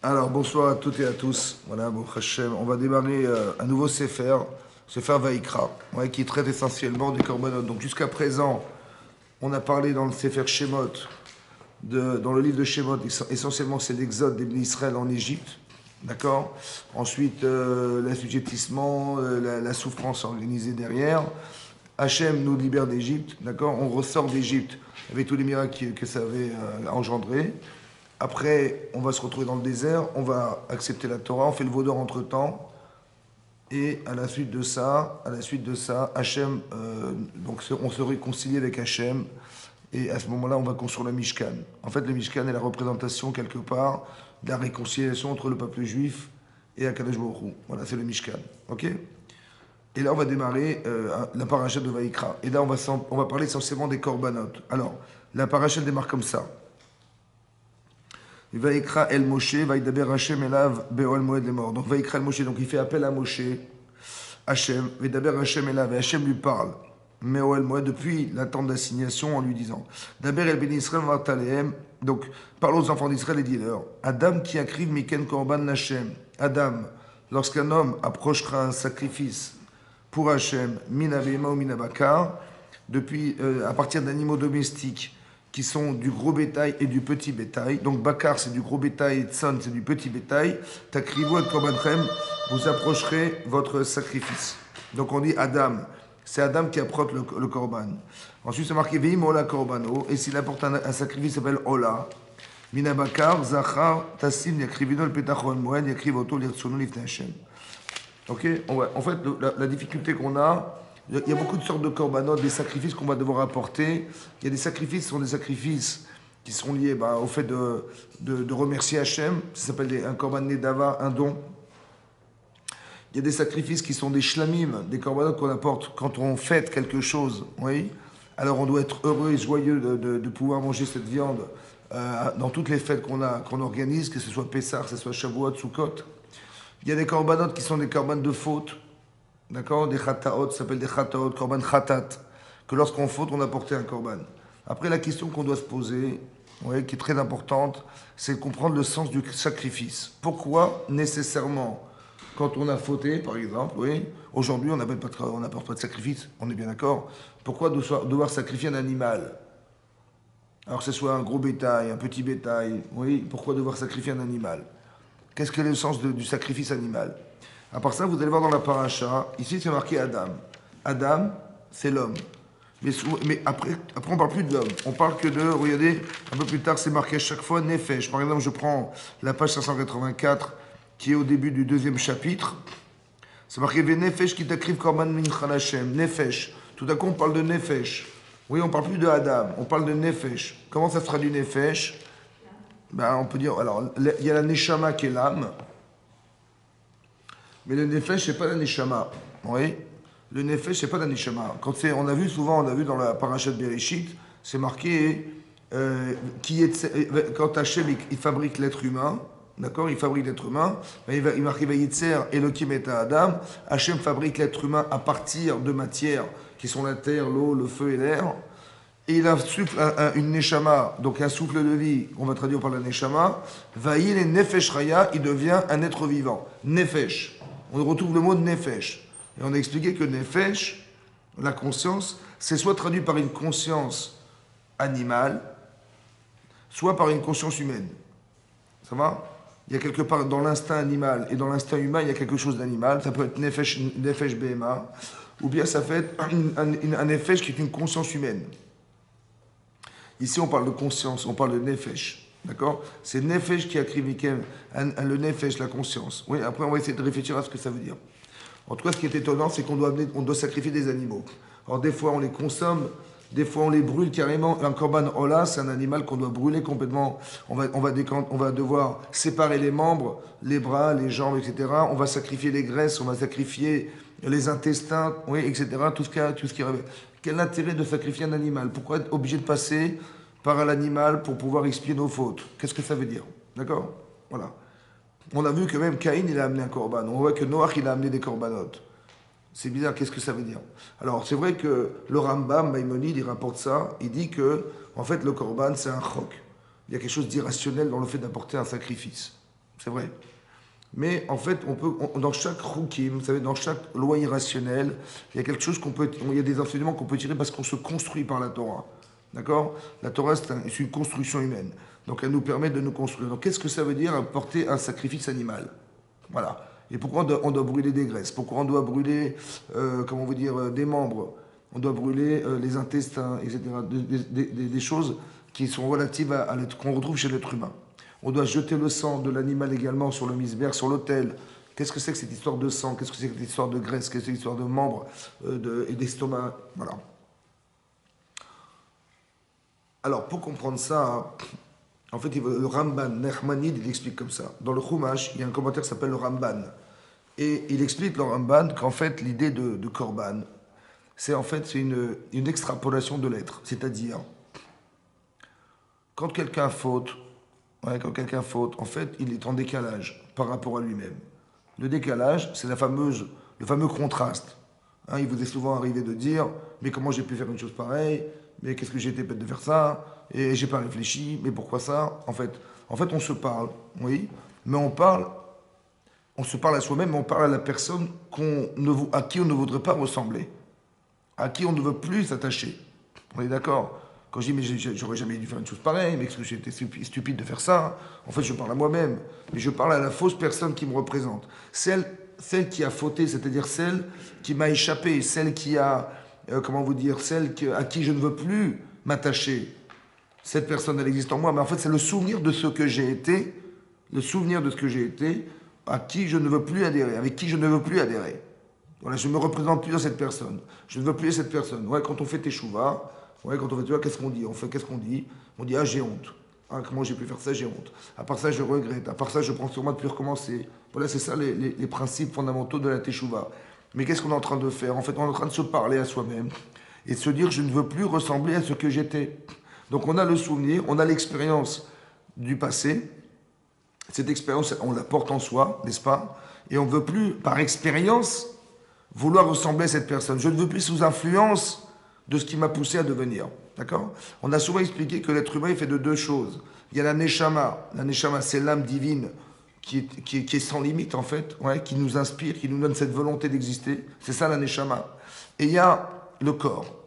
Alors, bonsoir à toutes et à tous. Voilà, bon Hachem, on va démarrer un nouveau Sefer, Sefer Vaïkra, ouais, qui traite essentiellement des corbanotes. Donc, jusqu'à présent, on a parlé dans le Sefer Shemot, dans le livre de Shemot, essentiellement c'est l'exode des Bnei Israël en Égypte. D'accord. Ensuite, l'assujettissement, la souffrance organisée derrière. Hachem nous libère d'Égypte, d'accord. On ressort d'Égypte avec tous les miracles que ça avait engendré. Après, on va se retrouver dans le désert, on va accepter la Torah, on fait le vaudor entre-temps, et à la suite de ça, Hachem, donc on se réconcilie avec Hachem, et à ce moment-là, on va construire le Mishkan. En fait, le Mishkan est la représentation, quelque part, de la réconciliation entre le peuple juif et Akadosh Baruch Hu. Voilà, c'est le Mishkan. Ok. Et là, on va démarrer la paracha de Vaïkra. Et là, on va parler essentiellement des korbanot. Alors, la paracha démarre comme ça. Vaïkra el Moshe, Vaïdaber Hachem elav be'ol moed les morts. Donc Vaïkra el Moshe, donc il fait appel à Moshe, Hachem, Vaïdaber Hachem elav, et Hachem lui parle. Me'ol moed, depuis la tente d'assignation, en lui disant Daber el ben Israël vatalehem, donc parle aux enfants d'Israël et dis-leur Adam qui acrive Miken Korban Hachem. Adam, lorsqu'un homme approchera un sacrifice pour Hachem, Minavema ou Minabakar, depuis, à partir d'animaux domestiques, qui sont du gros bétail et du petit bétail. Donc Bakar c'est du gros bétail et Tson c'est du petit bétail. Takrivo et Korbanchem, vous approcherez votre sacrifice. Donc on dit Adam, c'est Adam qui apporte le Korban. Ensuite c'est marqué Veim Ola Korbano, et s'il apporte un sacrifice, s'appelle Ola. Mina Bakar, Zachar, Tassim, Yakrivino, le Petachon Moed, Yakrivoto, Lirtsono, Lifne Hashem. Ok. En fait, la difficulté qu'on a, il y a beaucoup de sortes de korbanot, des sacrifices qu'on va devoir apporter. Il y a des sacrifices qui sont des sacrifices qui sont liés au fait de remercier Hachem. Ça s'appelle un korban nedava, un don. Il y a des sacrifices qui sont des shlamim, des korbanot qu'on apporte quand on fête quelque chose. Oui. Alors on doit être heureux et joyeux de pouvoir manger cette viande dans toutes les fêtes qu'on organise, que ce soit Pessah, que ce soit Shavuot, Sukkot. Il y a des korbanot qui sont des korban de faute. D'accord. Des khataot, ça s'appelle des khataot, korban khatat, que lorsqu'on faute, on a porté un korban. Après, la question qu'on doit se poser, ouais, qui est très importante, c'est de comprendre le sens du sacrifice. Pourquoi, nécessairement, quand on a fauté, par exemple, oui, aujourd'hui, on n'apporte pas de sacrifice, on est bien d'accord. Pourquoi devoir sacrifier un animal? Alors que ce soit un gros bétail, un petit bétail, oui, pourquoi devoir sacrifier un animal? Qu'est-ce que est le sens du sacrifice animal? À part ça, vous allez voir dans la paracha, ici c'est marqué Adam. Adam, c'est l'homme. Mais après, on ne parle plus de l'homme. On parle que de, regardez, un peu plus tard, c'est marqué à chaque fois Nefesh. Par exemple, je prends la page 584, qui est au début du deuxième chapitre. C'est marqué Nefesh qui t'acrive Korban Minchal Hashem. Nefesh. Tout à coup, on parle de Nefesh. Oui, on ne parle plus de Adam, on parle de Nefesh. Comment ça se traduit Nefesh? On peut dire, alors, il y a la Neshama qui est l'âme. Mais le nefesh, c'est pas la neshama. Oui. Le nefesh, c'est pas la neshama. On a vu dans la parasha de Bereshit, c'est marqué quand Hachem il fabrique l'être humain, d'accord, il fabrique l'être humain, il marque Vayitzer Elohim et Adam. Hachem fabrique l'être humain à partir de matières qui sont la terre, l'eau, le feu et l'air. Et il insuffle une neshama, donc un souffle de vie, qu'on va traduire par la neshama. Vaïl et nefesh raya, il devient un être vivant. Nefesh. On retrouve le mot nefesh. Et on a expliqué que nefesh, la conscience, c'est soit traduit par une conscience animale, soit par une conscience humaine. Ça va? Il y a quelque part dans l'instinct animal et dans l'instinct humain, il y a quelque chose d'animal. Ça peut être nefesh BMA, ou bien ça peut être un nefesh qui est une conscience humaine. Ici, on parle de conscience, on parle de nefesh. D'accord. C'est nefesh qui a écrit le nefesh, la conscience. Oui, après, on va essayer de réfléchir à ce que ça veut dire. En tout cas, ce qui est étonnant, c'est qu'on doit sacrifier des animaux. Alors, des fois, on les consomme, des fois, on les brûle carrément. Un korban ola, c'est un animal qu'on doit brûler complètement. On va devoir séparer les membres, les bras, les jambes, etc. On va sacrifier les graisses, on va sacrifier les intestins, oui, etc. Tout ce qui rêve. Quel intérêt de sacrifier un animal? Pourquoi être obligé de passer par l'animal pour pouvoir expier nos fautes? Qu'est-ce que ça veut dire? D'accord. Voilà. On a vu que même Caïn, il a amené un korban. On voit que Noach, il a amené des corbanotes. C'est bizarre, qu'est-ce que ça veut dire? Alors, c'est vrai que le Rambam, Maïmonide, il rapporte ça. Il dit que, en fait, le korban, c'est un chok. Il y a quelque chose d'irrationnel dans le fait d'apporter un sacrifice. c'est vrai. Mais en fait, dans chaque roukim, vous savez, dans chaque loi irrationnelle, il y a quelque chose il y a des enseignements qu'on peut tirer parce qu'on se construit par la Torah. D'accord? La Torah, c'est une construction humaine. Donc elle nous permet de nous construire. Donc qu'est-ce que ça veut dire apporter un sacrifice animal? Voilà. Et pourquoi on doit brûler des graisses? Pourquoi on doit brûler, comment vous dire, des membres? On doit brûler les intestins, etc. Des choses qui sont relatives à l'être, qu'on retrouve chez l'être humain. On doit jeter le sang de l'animal également sur le misbère, sur l'autel. Qu'est-ce que c'est que cette histoire de sang? Qu'est-ce que c'est que cette histoire de graisse? Qu'est-ce que c'est l'histoire de membres et d'estomac? Voilà. Alors, pour comprendre ça, en fait, le Ramban, Nechmanid, il explique comme ça. Dans le Chumash, il y a un commentaire qui s'appelle le Ramban. Et il explique, le Ramban, qu'en fait, l'idée de Korban, c'est en fait une extrapolation de l'être. C'est-à-dire, quand quelqu'un faute, quand quelqu'un faute, en fait, il est en décalage par rapport à lui-même. Le décalage, c'est le fameux contraste. Il vous est souvent arrivé de dire, mais comment j'ai pu faire une chose pareille? Mais qu'est-ce que j'ai été bête de faire ça? Et j'ai pas réfléchi, mais pourquoi ça? En fait, on se parle, oui, mais on se parle à soi-même, mais on parle à la personne à qui on ne voudrait pas ressembler, à qui on ne veut plus s'attacher. On est d'accord? Quand je dis, mais j'aurais jamais dû faire une chose pareille, mais est-ce que j'étais stupide de faire ça? En fait, je parle à moi-même, mais je parle à la fausse personne qui me représente. Celle qui a fauté, c'est-à-dire celle qui m'a échappé, celle qui a, comment vous dire, à qui je ne veux plus m'attacher. Cette personne, elle existe en moi, mais en fait, c'est le souvenir de ce que j'ai été, le souvenir de ce que j'ai été, à qui je ne veux plus adhérer, avec qui je ne veux plus adhérer. Voilà, je ne me représente plus à cette personne. Je ne veux plus à cette personne. Ouais, quand on fait teshuva, quand on fait teshuva, qu'est-ce qu'on dit? Qu'est-ce qu'on dit? On dit, ah, j'ai honte. Ah, comment j'ai pu faire ça? J'ai honte. À part ça, je regrette. À part ça, je prends sur moi de plus recommencer. Voilà, c'est ça les principes fondamentaux de la teshuva. Mais qu'est-ce qu'on est en train de faire? En fait, on est en train de se parler à soi-même et de se dire, je ne veux plus ressembler à ce que j'étais. Donc, on a le souvenir, on a l'expérience du passé. Cette expérience, on la porte en soi, n'est-ce pas? Et on ne veut plus, par expérience, vouloir ressembler à cette personne. Je ne veux plus sous influence de ce qui m'a poussé à devenir. D'accord? On a souvent expliqué que l'être humain est fait de deux choses. Il y a la neshama. La neshama, c'est l'âme divine qui est sans limite, en fait, qui nous inspire, qui nous donne cette volonté d'exister. C'est ça la neshama. Et il y a le corps.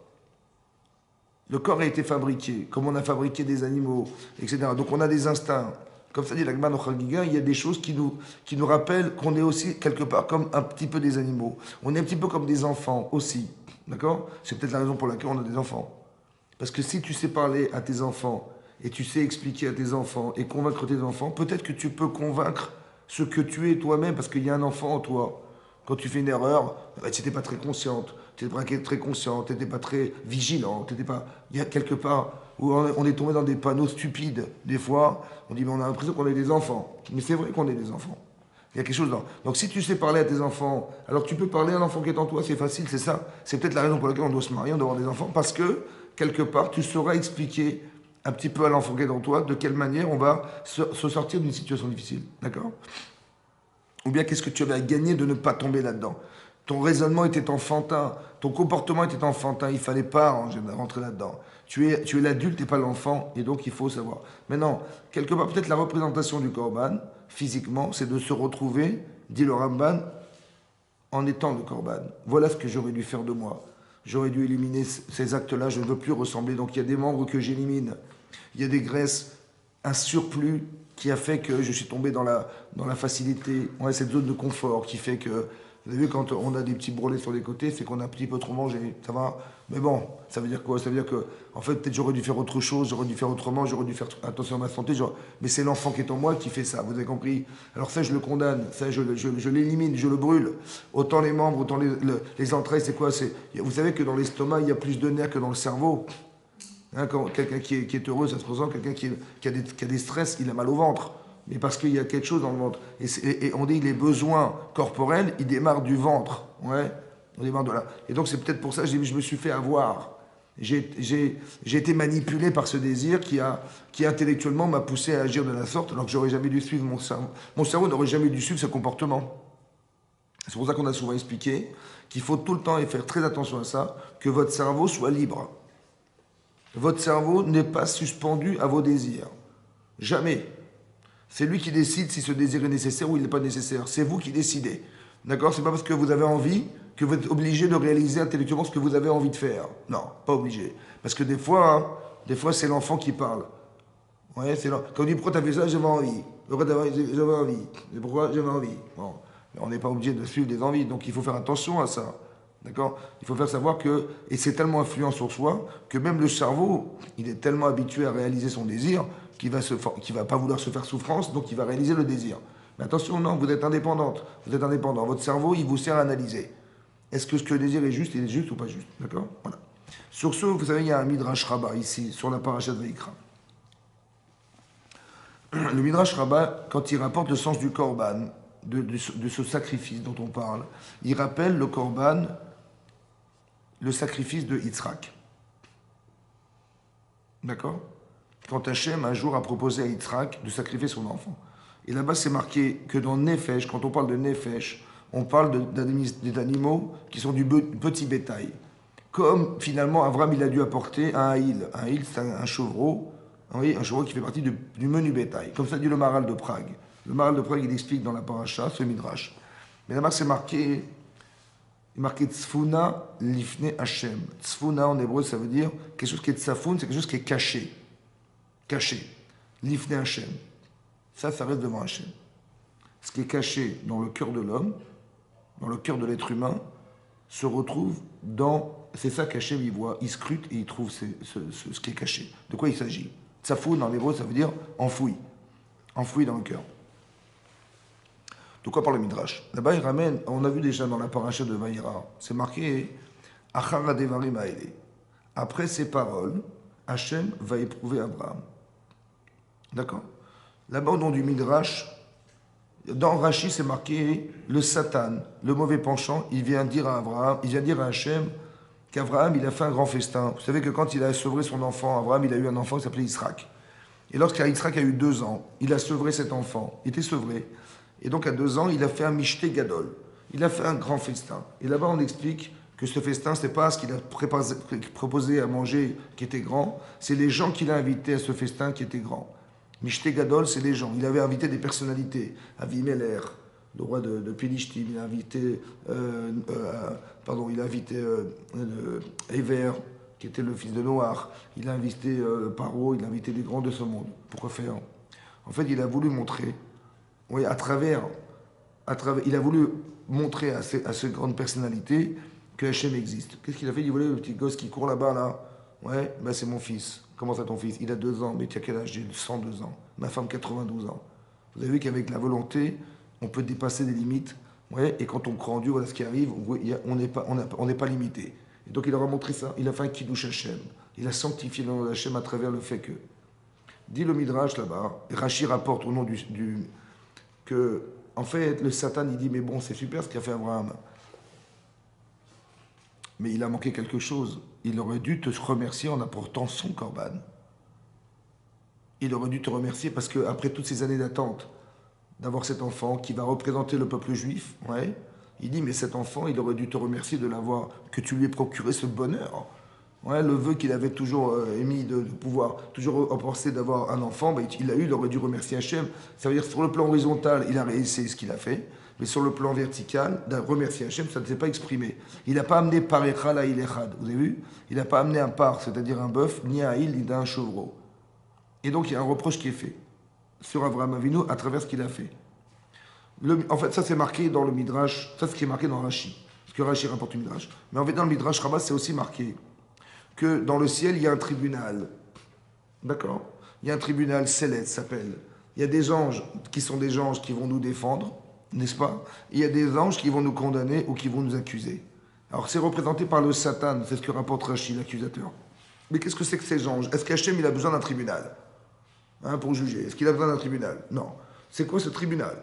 Le corps a été fabriqué, comme on a fabriqué des animaux, etc. Donc on a des instincts. Comme ça dit l'Agman au Chagiga, il y a des choses qui nous rappellent qu'on est aussi quelque part comme un petit peu des animaux. On est un petit peu comme des enfants aussi. D'accord? C'est peut-être la raison pour laquelle on a des enfants. Parce que si tu sais parler à tes enfants et tu sais expliquer à tes enfants et convaincre tes enfants, peut-être que tu peux convaincre ce que tu es toi-même parce qu'il y a un enfant en toi. Quand tu fais une erreur, tu n'étais pas très consciente, tu n'étais pas très conscient, tu n'étais pas très vigilant, il y a quelque part où on est tombé dans des panneaux stupides. Des fois, on dit, mais on a l'impression qu'on est des enfants. Mais c'est vrai qu'on est des enfants. Il y a quelque chose là. Donc si tu sais parler à tes enfants, alors tu peux parler à un enfant qui est en toi, c'est facile, c'est ça. C'est peut-être la raison pour laquelle on doit se marier, on doit avoir des enfants, parce que, quelque part, tu sauras expliquer un petit peu à l'enfant qui est en toi de quelle manière on va se sortir d'une situation difficile. D'accord? Ou bien qu'est-ce que tu avais à gagner de ne pas tomber là-dedans? Ton raisonnement était enfantin, ton comportement était enfantin, il ne fallait pas rentrer là-dedans. Tu es l'adulte et pas l'enfant, et donc il faut savoir. Maintenant, quelque part, peut-être la représentation du Korban, physiquement, c'est de se retrouver, dit le Ramban, en étant le Korban. Voilà ce que j'aurais dû faire de moi. J'aurais dû éliminer ces actes-là, je ne veux plus ressembler. Donc il y a des membres que j'élimine. Il y a des graisses, un surplus qui a fait que je suis tombé dans la facilité, cette zone de confort qui fait que, vous avez vu, quand on a des petits brûlés sur les côtés, c'est qu'on a un petit peu trop mangé, ça va. Mais bon, ça veut dire quoi? Ça veut dire que, en fait, peut-être j'aurais dû faire autre chose, j'aurais dû faire autrement, j'aurais dû faire attention à ma santé, mais c'est l'enfant qui est en moi qui fait ça, vous avez compris? Alors ça, je le condamne, ça, je l'élimine, je le brûle. Autant les membres, autant les entrailles, c'est quoi? Vous savez que dans l'estomac, il y a plus de nerfs que dans le cerveau. Quand quelqu'un qui est heureux, ça se ressent. Quelqu'un qui a des stress, il a mal au ventre. Mais parce qu'il y a quelque chose dans le ventre. Et on dit les besoins corporels, ils démarrent du ventre. On démarre de là. Et donc c'est peut-être pour ça que je me suis fait avoir. J'ai été manipulé par ce désir qui intellectuellement m'a poussé à agir de la sorte, alors que j'aurais jamais dû suivre mon cerveau. Mon cerveau n'aurait jamais dû suivre ce comportement. C'est pour ça qu'on a souvent expliqué qu'il faut tout le temps et faire très attention à ça, que votre cerveau soit libre. Votre cerveau n'est pas suspendu à vos désirs. Jamais. C'est lui qui décide si ce désir est nécessaire ou il n'est pas nécessaire. C'est vous qui décidez. D'accord? C'est pas parce que vous avez envie que vous êtes obligé de réaliser intellectuellement ce que vous avez envie de faire. Non, pas obligé. Parce que des fois c'est l'enfant qui parle. Ouais, quand on dit pourquoi t'as fait ça, j'avais envie. Pourquoi j'avais envie. Et pourquoi j'avais envie. Bon, mais on n'est pas obligé de suivre des envies, donc il faut faire attention à ça. D'accord? Il faut faire savoir que, et c'est tellement influent sur soi, que même le cerveau, il est tellement habitué à réaliser son désir qu'il va pas vouloir se faire souffrance, donc il va réaliser le désir. Mais attention, non, vous êtes indépendante. Vous êtes indépendant. Votre cerveau, il vous sert à analyser. Est-ce que ce que le désir est juste, il est juste ou pas juste? D'accord? Voilà. Sur ce, vous savez, il y a un Midrash Rabbah ici, sur la paracha de Vayikra. Le Midrash Rabbah, quand il rapporte le sens du korban, de ce sacrifice dont on parle, il rappelle le korban, le sacrifice de Yitzhak. D'accord? Quand Hachem, un jour, a proposé à Yitzhak de sacrifier son enfant. Et là-bas, c'est marqué que dans Nefesh, quand on parle de Nefesh, on parle d'animaux qui sont du petit bétail. Comme, finalement, Avram, il a dû apporter un haïl. Un haïl, c'est un chevreau. Oui, un chevreau qui fait partie du menu bétail. Comme ça dit le Maharal de Prague. Le Maharal de Prague, il explique dans la paracha, ce midrash. Mais là-bas, c'est marqué Tzfuna lifne Hashem. Tzfuna, en hébreu, ça veut dire quelque chose qui est tsafoun, c'est quelque chose qui est caché. Caché. Lifne Hashem. Ça reste devant Hashem. Ce qui est caché dans le cœur de l'homme, dans le cœur de l'être humain, se retrouve dans... C'est ça qu'Hachem y voit. Il scrute et il trouve ce qui est caché. De quoi il s'agit? Tsafoun, en hébreu, ça veut dire enfoui. Enfoui dans le cœur. De quoi parle le Midrash? Là-bas, il ramène, on a vu déjà dans la paracha de Vayera, c'est marqué Achara devarim haele. Après ces paroles, Hachem va éprouver Abraham. D'accord? Là-bas, au nom du Midrash, dans Rashi, c'est marqué le Satan, le mauvais penchant, il vient dire à Abraham, il vient dire à Hachem qu'Abraham, il a fait un grand festin. Vous savez que quand il a sevré son enfant, Abraham, il a eu un enfant qui s'appelait Yitzhak. Et lorsqu'Yitzhak a eu 2 ans, il a sevré cet enfant. Il était sevré. Et donc, à 2 ans, il a fait un mishté gadol. Il a fait un grand festin. Et là-bas, on explique que ce festin, ce n'est pas ce qu'il a proposé à manger qui était grand, c'est les gens qu'il a invités à ce festin qui était grand. Mishté gadol, c'est les gens. Il avait invité des personnalités. Avimelech, le roi de Pélishtim, il a invité, Ever, qui était le fils de Noach. Il a invité Paro, il a invité des grands de ce monde. Pourquoi faire? En fait, il a voulu montrer, oui, à travers, il a voulu montrer à ces grandes personnalités que Hachem existe. Qu'est-ce qu'il a fait? Il voulait le petit gosse qui court là-bas, là. Ouais, ben c'est mon fils. Comment ça ton fils? Il a 2 ans, mais tu as quel âge? J'ai 102 ans. Ma femme, 92 ans. Vous avez vu qu'avec la volonté, on peut dépasser des limites. Ouais, et quand on croit en Dieu, voilà ce qui arrive, on n'est pas limité. Et donc il leur a montré ça. Il a fait un kiddush Hachem. Il a sanctifié le nom d'Hachem à travers le fait que. Dit le Midrash là-bas, et Rashi rapporte au nom que, en fait, le Satan, il dit, mais bon, c'est super ce qu'a fait Abraham. Mais il a manqué quelque chose. Il aurait dû te remercier en apportant son korban. Il aurait dû te remercier parce qu'après toutes ces années d'attente, d'avoir cet enfant qui va représenter le peuple juif, ouais, il dit, mais cet enfant, il aurait dû te remercier de l'avoir, que tu lui aies procuré ce bonheur. Ouais, le vœu qu'il avait toujours émis de pouvoir, toujours pensé d'avoir un enfant, ben, il l'a eu, il aurait dû remercier Hachem. Ça veut dire que sur le plan horizontal, il a réussi ce qu'il a fait, mais sur le plan vertical, de remercier Hachem, ça ne s'est pas exprimé. Il n'a pas amené parecha la ilechad, vous avez vu? Il n'a pas amené un par, c'est-à-dire un bœuf, ni un il, ni un chevreau. Et donc il y a un reproche qui est fait sur Avraham Avinu à travers ce qu'il a fait. En fait, ça c'est marqué dans le Midrash, ça c'est ce qui est marqué dans Rashi, parce que Rashi rapporte le Midrash. Mais en fait, dans le Midrash Rabbah, c'est aussi marqué que dans le ciel, il y a un tribunal. D'accord? Il y a un tribunal céleste, s'appelle. Il y a des anges qui sont des anges qui vont nous défendre, n'est-ce pas? Il y a des anges qui vont nous condamner ou qui vont nous accuser. Alors, c'est représenté par le Satan, c'est ce que rapporte Rashi, l'accusateur. Mais qu'est-ce que c'est que ces anges? Est-ce qu'Hachem, il a besoin d'un tribunal pour juger? Est-ce qu'il a besoin d'un tribunal? Non. C'est quoi ce tribunal?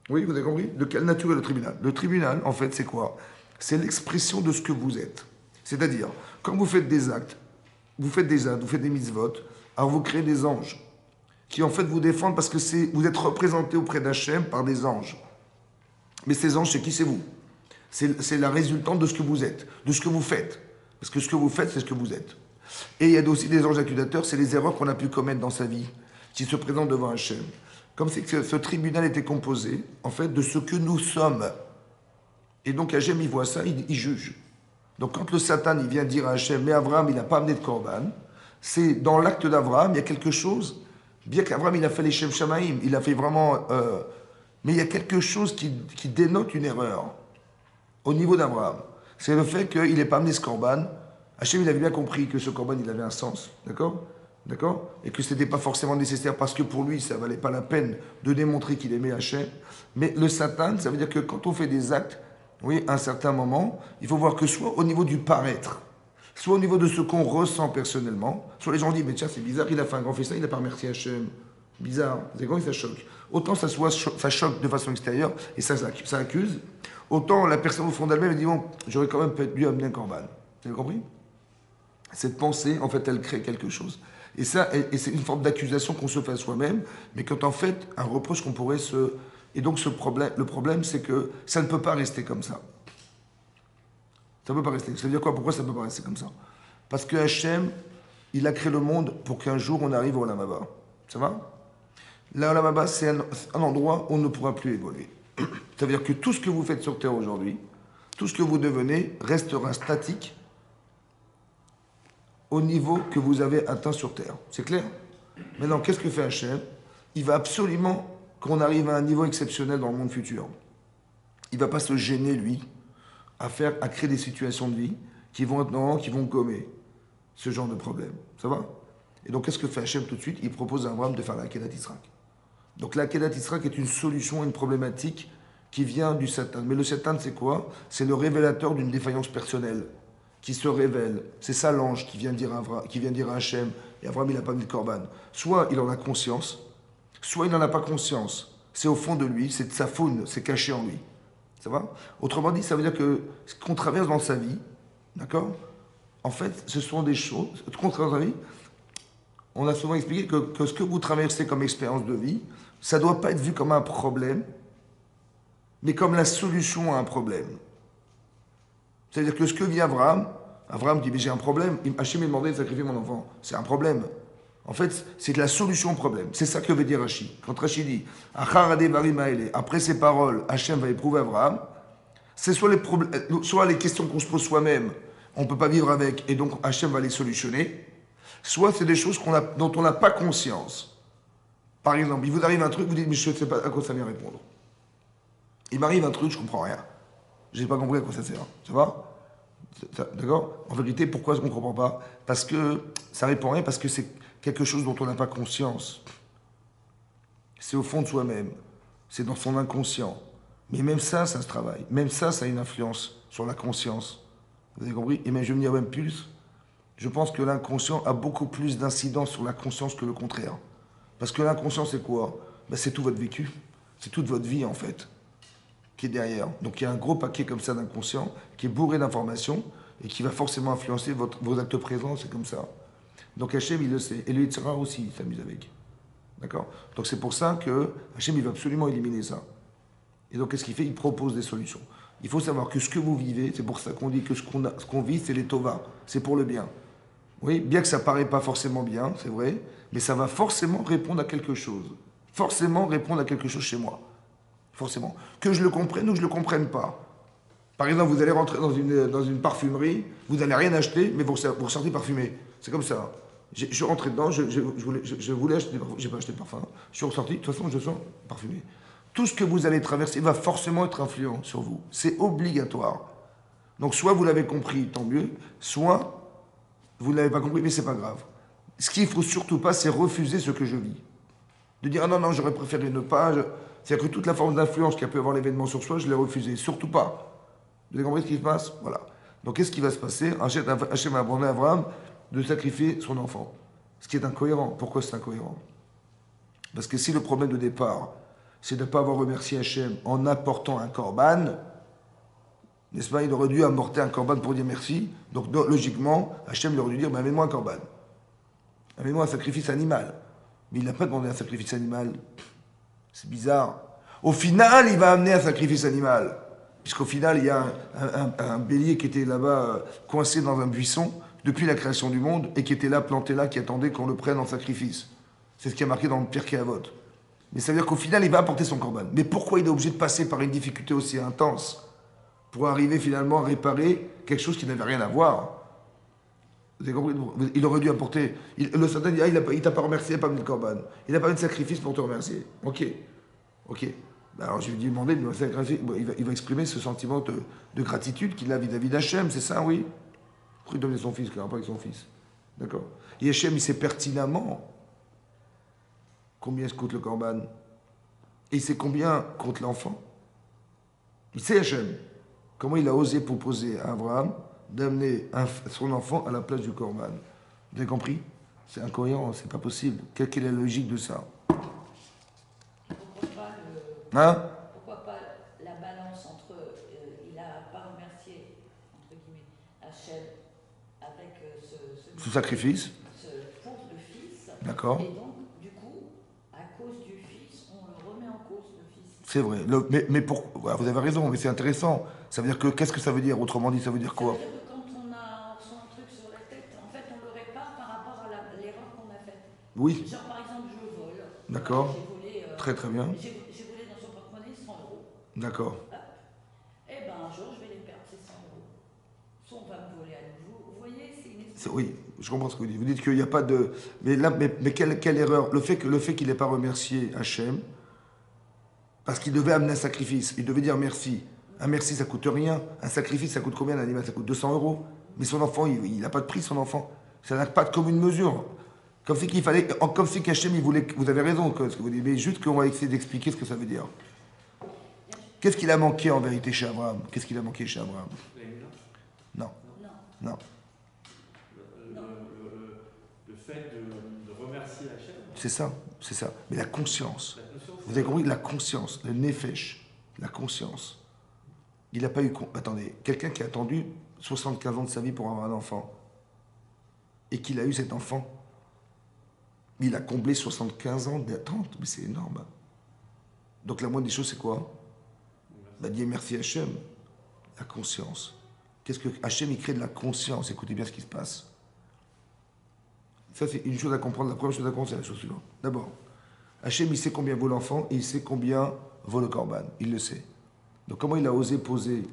Oui, vous avez compris? De quelle nature est le tribunal? Le tribunal, en fait, c'est quoi? C'est l'expression de ce que vous êtes. C'est-à-dire, quand vous faites des actes, vous faites des mitzvot, alors vous créez des anges qui en fait vous défendent parce que vous êtes représenté auprès d'Hachem par des anges. Mais ces anges, c'est qui? C'est vous. C'est la résultante de ce que vous êtes, de ce que vous faites. Parce que ce que vous faites, c'est ce que vous êtes. Et il y a aussi des anges accusateur, c'est les erreurs qu'on a pu commettre dans sa vie, qui se présentent devant Hachem. comme si ce tribunal était composé, en fait, de ce que nous sommes. Et donc Hachem, il voit ça, il juge. Donc quand le Satan, il vient dire à Hachem, mais Abraham, il n'a pas amené de Korban, c'est dans l'acte d'Abraham, il y a quelque chose, bien qu'Abraham, il a fait les Shem Shamaïm, il a fait vraiment... mais il y a quelque chose qui dénote une erreur au niveau d'Abraham. C'est le fait qu'il n'ait pas amené ce Korban. Hachem, il avait bien compris que ce Korban, il avait un sens, d'accord? D'accord? Et que ce n'était pas forcément nécessaire parce que pour lui, ça ne valait pas la peine de démontrer qu'il aimait Hachem. Mais le Satan, ça veut dire que quand on fait des actes, oui, à un certain moment, il faut voir que soit au niveau du paraître, soit au niveau de ce qu'on ressent personnellement, soit les gens disent, mais tiens, c'est bizarre, il a fait un grand festin, il n'a pas remercié Hachem. Bizarre, c'est quand ça choque. Autant ça choque de façon extérieure et ça accuse, autant la personne au fond d'elle-même dit, bon, j'aurais quand même peut-être dû amener un corban. Vous avez compris? Cette pensée, en fait, elle crée quelque chose. Et ça, et c'est une forme d'accusation qu'on se fait à soi-même, mais quand en fait, un reproche qu'on pourrait se... Et donc le problème, c'est que ça ne peut pas rester comme ça. Ça ne peut pas rester. Ça veut dire quoi? Pourquoi ça ne peut pas rester comme ça? Parce que Hachem, il a créé le monde pour qu'un jour on arrive au Olam Haba. Ça va? Là, Olam Haba, c'est un endroit où on ne pourra plus évoluer. Ça veut dire que tout ce que vous faites sur Terre aujourd'hui, tout ce que vous devenez, restera statique au niveau que vous avez atteint sur Terre. C'est clair? Maintenant, qu'est-ce que fait Hachem? Il va absolument qu'on arrive à un niveau exceptionnel dans le monde futur. Il ne va pas se gêner, lui, à créer des situations de vie qui vont gommer ce genre de problème. Ça va? Et donc, qu'est-ce que fait Hachem tout de suite? Il propose à Abraham de faire la Akedat Yitzhak. Donc, la Akedat Yitzhak est une solution à une problématique qui vient du Satan. Mais le Satan, c'est quoi? C'est le révélateur d'une défaillance personnelle qui se révèle. C'est ça l'ange qui vient dire à Hachem, et Abraham, il n'a pas mis de Korban. Soit il en a conscience, soit il n'en a pas conscience. C'est au fond de lui, c'est de sa faune, c'est caché en lui. Ça va? Autrement dit, ça veut dire que ce qu'on traverse dans sa vie, d'accord? En fait, ce sont des choses, qu'on traverse dans sa vie, on a souvent expliqué que ce que vous traversez comme expérience de vie, ça ne doit pas être vu comme un problème, mais comme la solution à un problème. C'est-à-dire que ce que vit Abraham dit, mais j'ai un problème, Hachem m'a demandé de sacrifier mon enfant. C'est un problème. En fait, c'est la solution au problème. C'est ça que veut dire Rashi. Quand Rashi dit, après ces paroles, Hachem va éprouver Abraham, c'est soit les questions qu'on se pose soi-même, on ne peut pas vivre avec, et donc Hachem va les solutionner, soit c'est des choses dont on n'a pas conscience. Par exemple, il vous arrive un truc, vous dites, mais je ne sais pas à quoi ça vient répondre. Il m'arrive un truc, je ne comprends rien. Je n'ai pas compris à quoi ça sert. Ça va? D'accord? En vérité, pourquoi on ne comprend pas? Parce que ça répond à rien, parce que c'est quelque chose dont on n'a pas conscience. C'est au fond de soi-même. C'est dans son inconscient. Mais même ça se travaille. Même ça a une influence sur la conscience. Vous avez compris? Et même, je vais me dire même plus. Je pense que l'inconscient a beaucoup plus d'incidence sur la conscience que le contraire. Parce que l'inconscient, c'est quoi? Ben, c'est tout votre vécu. C'est toute votre vie, en fait, qui est derrière. Donc il y a un gros paquet comme ça d'inconscient qui est bourré d'informations et qui va forcément influencer vos actes présents, c'est comme ça. Donc Hachem, il le sait. Et le Yitzhara aussi, il s'amuse avec. D'accord? Donc c'est pour ça que Hachem, il va absolument éliminer ça. Et donc qu'est-ce qu'il fait? Il propose des solutions. Il faut savoir que ce que vous vivez, c'est pour ça qu'on dit que ce qu'on vit, c'est les Tova. C'est pour le bien. Oui, bien que ça ne paraît pas forcément bien, c'est vrai, mais ça va forcément répondre à quelque chose. Forcément répondre à quelque chose chez moi. Forcément. Que je le comprenne ou que je ne le comprenne pas. Par exemple, vous allez rentrer dans une parfumerie, vous n'allez rien acheter, mais vous ressortez parfumé. C'est comme ça. Je suis rentré dedans, je voulais acheter des parfums, je n'ai pas acheté de parfum. Je suis ressorti, de toute façon, je sens parfumé. Tout ce que vous allez traverser va forcément être influent sur vous. C'est obligatoire. Donc, soit vous l'avez compris, tant mieux, soit vous ne l'avez pas compris, mais ce n'est pas grave. Ce qu'il ne faut surtout pas, c'est refuser ce que je vis. De dire, ah non, non, j'aurais préféré ne pas. C'est-à-dire que toute la forme d'influence qu'a pu avoir l'événement sur soi, je l'ai refusé. Surtout pas. Vous avez compris ce qui se passe? Voilà. Donc, qu'est-ce qui va se passer? Hachem a abandonné à Abraham de sacrifier son enfant. Ce qui est incohérent. Pourquoi c'est incohérent? Parce que si le problème de départ, c'est de ne pas avoir remercié Hachem en apportant un korban, n'est-ce pas? Il aurait dû apporter un korban pour dire merci. Donc, logiquement, Hachem aurait dû dire, amène-moi un korban. Amène-moi un sacrifice animal. Mais il n'a pas demandé un sacrifice animal. C'est bizarre. Au final, il va amener un sacrifice animal. Puisqu'au final, il y a un bélier qui était là-bas, coincé dans un buisson, depuis la création du monde, et qui était là, planté là, qui attendait qu'on le prenne en sacrifice. C'est ce qui a marqué dans le Pirkei Avot. Mais ça veut dire qu'au final, il va apporter son corban. Mais pourquoi il est obligé de passer par une difficulté aussi intense pour arriver finalement à réparer quelque chose qui n'avait rien à voir? Vous avez compris? Il aurait dû apporter. Le Satan dit, ah, il t'a pas remercié, il n'a pas mis de corban. Il n'a pas mis de sacrifice pour te remercier. Ok. Ok. Ben alors je lui ai demandé, il va exprimer ce sentiment de gratitude qu'il a vis-à-vis d'Hachem, c'est ça, oui? Pourquoi il donnait son fils, qu'il n'a pas avec son fils? D'accord. Et Hachem, il sait pertinemment combien se coûte le corban. Et il sait combien coûte l'enfant. Il sait Hachem. Comment il a osé proposer à Abraham d'amener son enfant à la place du corban. Vous avez compris? C'est incohérent, c'est pas possible. Quelle est la logique de ça? Hein? Pourquoi pas la balance entre il n'a pas remercié entre guillemets Hachem avec ce sacrifice pour le fils. D'accord. Et donc du coup à cause du fils on le remet en cause le fils. C'est vrai. Mais vous avez raison, mais c'est intéressant. Ça veut dire que qu'est-ce que ça veut dire? Autrement dit, ça veut dire quoi? Ça veut dire que quand on a son truc sur la tête, en fait on le répare par rapport à l'erreur qu'on a faite. Oui. Genre par exemple je vole. D'accord. J'ai volé. Très très bien. J'ai volé dans son porte-monnaie 100 euros. D'accord. Et ben un jour je vais les perdre ces 100 euros. Soit on va me voler à nouveau. Vous voyez, c'est une histoire. Oui, je comprends ce que vous dites. Vous dites qu'il n'y a pas de. Mais là, mais quelle erreur? Le fait qu'il n'ait pas remercié Hachem, parce qu'il devait amener un sacrifice, il devait dire merci. Un merci, ça coûte rien. Un sacrifice, ça coûte combien? Un animal, ça coûte 200 euros. Mais son enfant, il n'a pas de prix, son enfant. Ça n'a pas de commune mesure. Comme si qu'il fallait, comme si qu'Hachem, il voulait. Vous avez raison, ce que vous dites, mais juste qu'on va essayer d'expliquer ce que ça veut dire. Qu'est-ce qu'il a manqué en vérité chez Abraham? Qu'est-ce qu'il a manqué chez Abraham? Non. Non. Le fait de remercier Hachem. C'est ça. Mais la conscience. Vous avez compris? La conscience, le nefesh, la conscience. Il n'a pas eu. Attendez, quelqu'un qui a attendu 75 ans de sa vie pour avoir un enfant et qu'il a eu cet enfant, il a comblé 75 ans d'attente, mais c'est énorme. Donc la moindre des choses, c'est quoi? Dire merci Hachem, la conscience. Qu'est-ce que Hachem, il crée de la conscience? Écoutez bien ce qui se passe. Ça, c'est une chose à comprendre. La première chose à comprendre, c'est la chose suivante. D'abord, Hachem, il sait combien vaut l'enfant et il sait combien vaut le corban. Il le sait. Donc, comment il a osé poser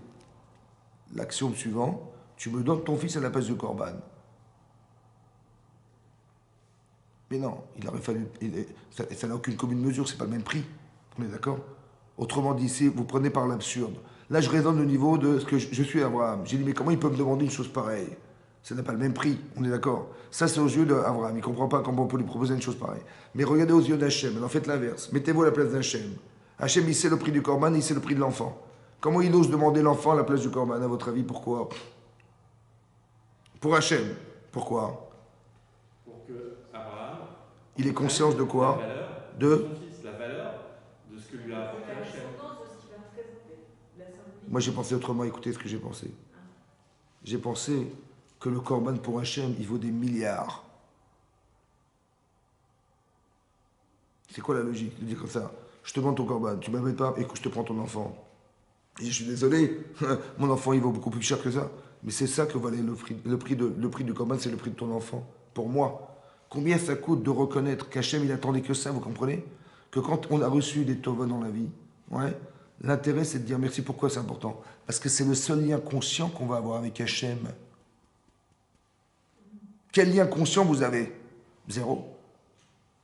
l'action suivante? Tu me donnes ton fils à la place du corban. Mais non, il aurait fallu. Ça n'a aucune commune mesure, c'est pas le même prix. On est d'accord? Autrement dit, ici, vous prenez par l'absurde. Là, je raisonne au niveau de ce que je suis Abraham. J'ai dit, mais comment il peut me demander une chose pareille? Ça n'a pas le même prix, on est d'accord? Ça, c'est aux yeux d'Abraham. Il ne comprend pas comment on peut lui proposer une chose pareille. Mais regardez aux yeux d'Hachem. Alors faites l'inverse. Mettez-vous à la place d'Hachem. Hachem, il sait le prix du corban, il sait le prix de l'enfant. Comment il ose demander l'enfant à la place du corban, à votre avis? Pourquoi? Pour Hachem. Pourquoi? Pour que Abraham. Il ait conscience de quoi? De son fils, la valeur de ce que lui a apporté Hachem. Moi, j'ai pensé autrement. Écoutez ce que j'ai pensé. J'ai pensé que le corban pour Hachem, il vaut des milliards. C'est quoi la logique de dire comme ça? Je te vends ton corban, tu ne m'amènes pas et que je te prends ton enfant. Et je suis désolé, mon enfant il vaut beaucoup plus cher que ça. Mais c'est ça que valait le prix du corban, c'est le prix de ton enfant. Pour moi, combien ça coûte de reconnaître qu'Hachem il attendait que ça, vous comprenez? Que quand on a reçu des tovas dans la vie, ouais, l'intérêt c'est de dire merci. Pourquoi c'est important? Parce que c'est le seul lien conscient qu'on va avoir avec Hachem. Quel lien conscient vous avez? Zéro.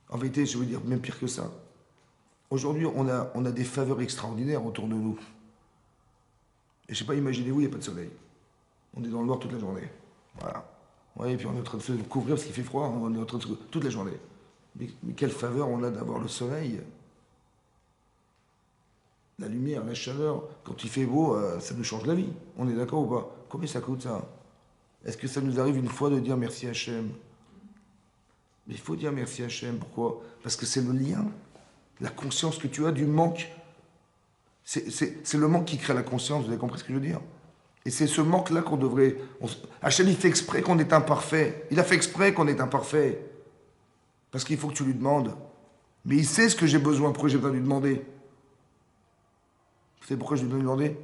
En vérité, je veux dire même pire que ça. Aujourd'hui, on a des faveurs extraordinaires autour de nous. Et je ne sais pas, imaginez-vous, il n'y a pas de soleil. On est dans le noir toute la journée. Voilà. Ouais, et puis on est en train de se couvrir parce qu'il fait froid, on est en train de se couvrir toute la journée. Mais quelle faveur on a d'avoir le soleil, la lumière, la chaleur. Quand il fait beau, ça nous change la vie. On est d'accord ou pas? Combien ça coûte ça? Est-ce que ça nous arrive une fois de dire merci Hachem? Mais il faut dire merci Hachem. Pourquoi? Parce que c'est le lien, la conscience que tu as du manque. C'est le manque qui crée la conscience, vous avez compris ce que je veux dire? Et c'est ce manque-là qu'on devrait... Hachem, il fait exprès qu'on est imparfait. Il a fait exprès qu'on est imparfait. Parce qu'il faut que tu lui demandes. Mais il sait ce que j'ai besoin, pourquoi j'ai besoin de lui demander. Vous savez pourquoi je lui dois lui demander?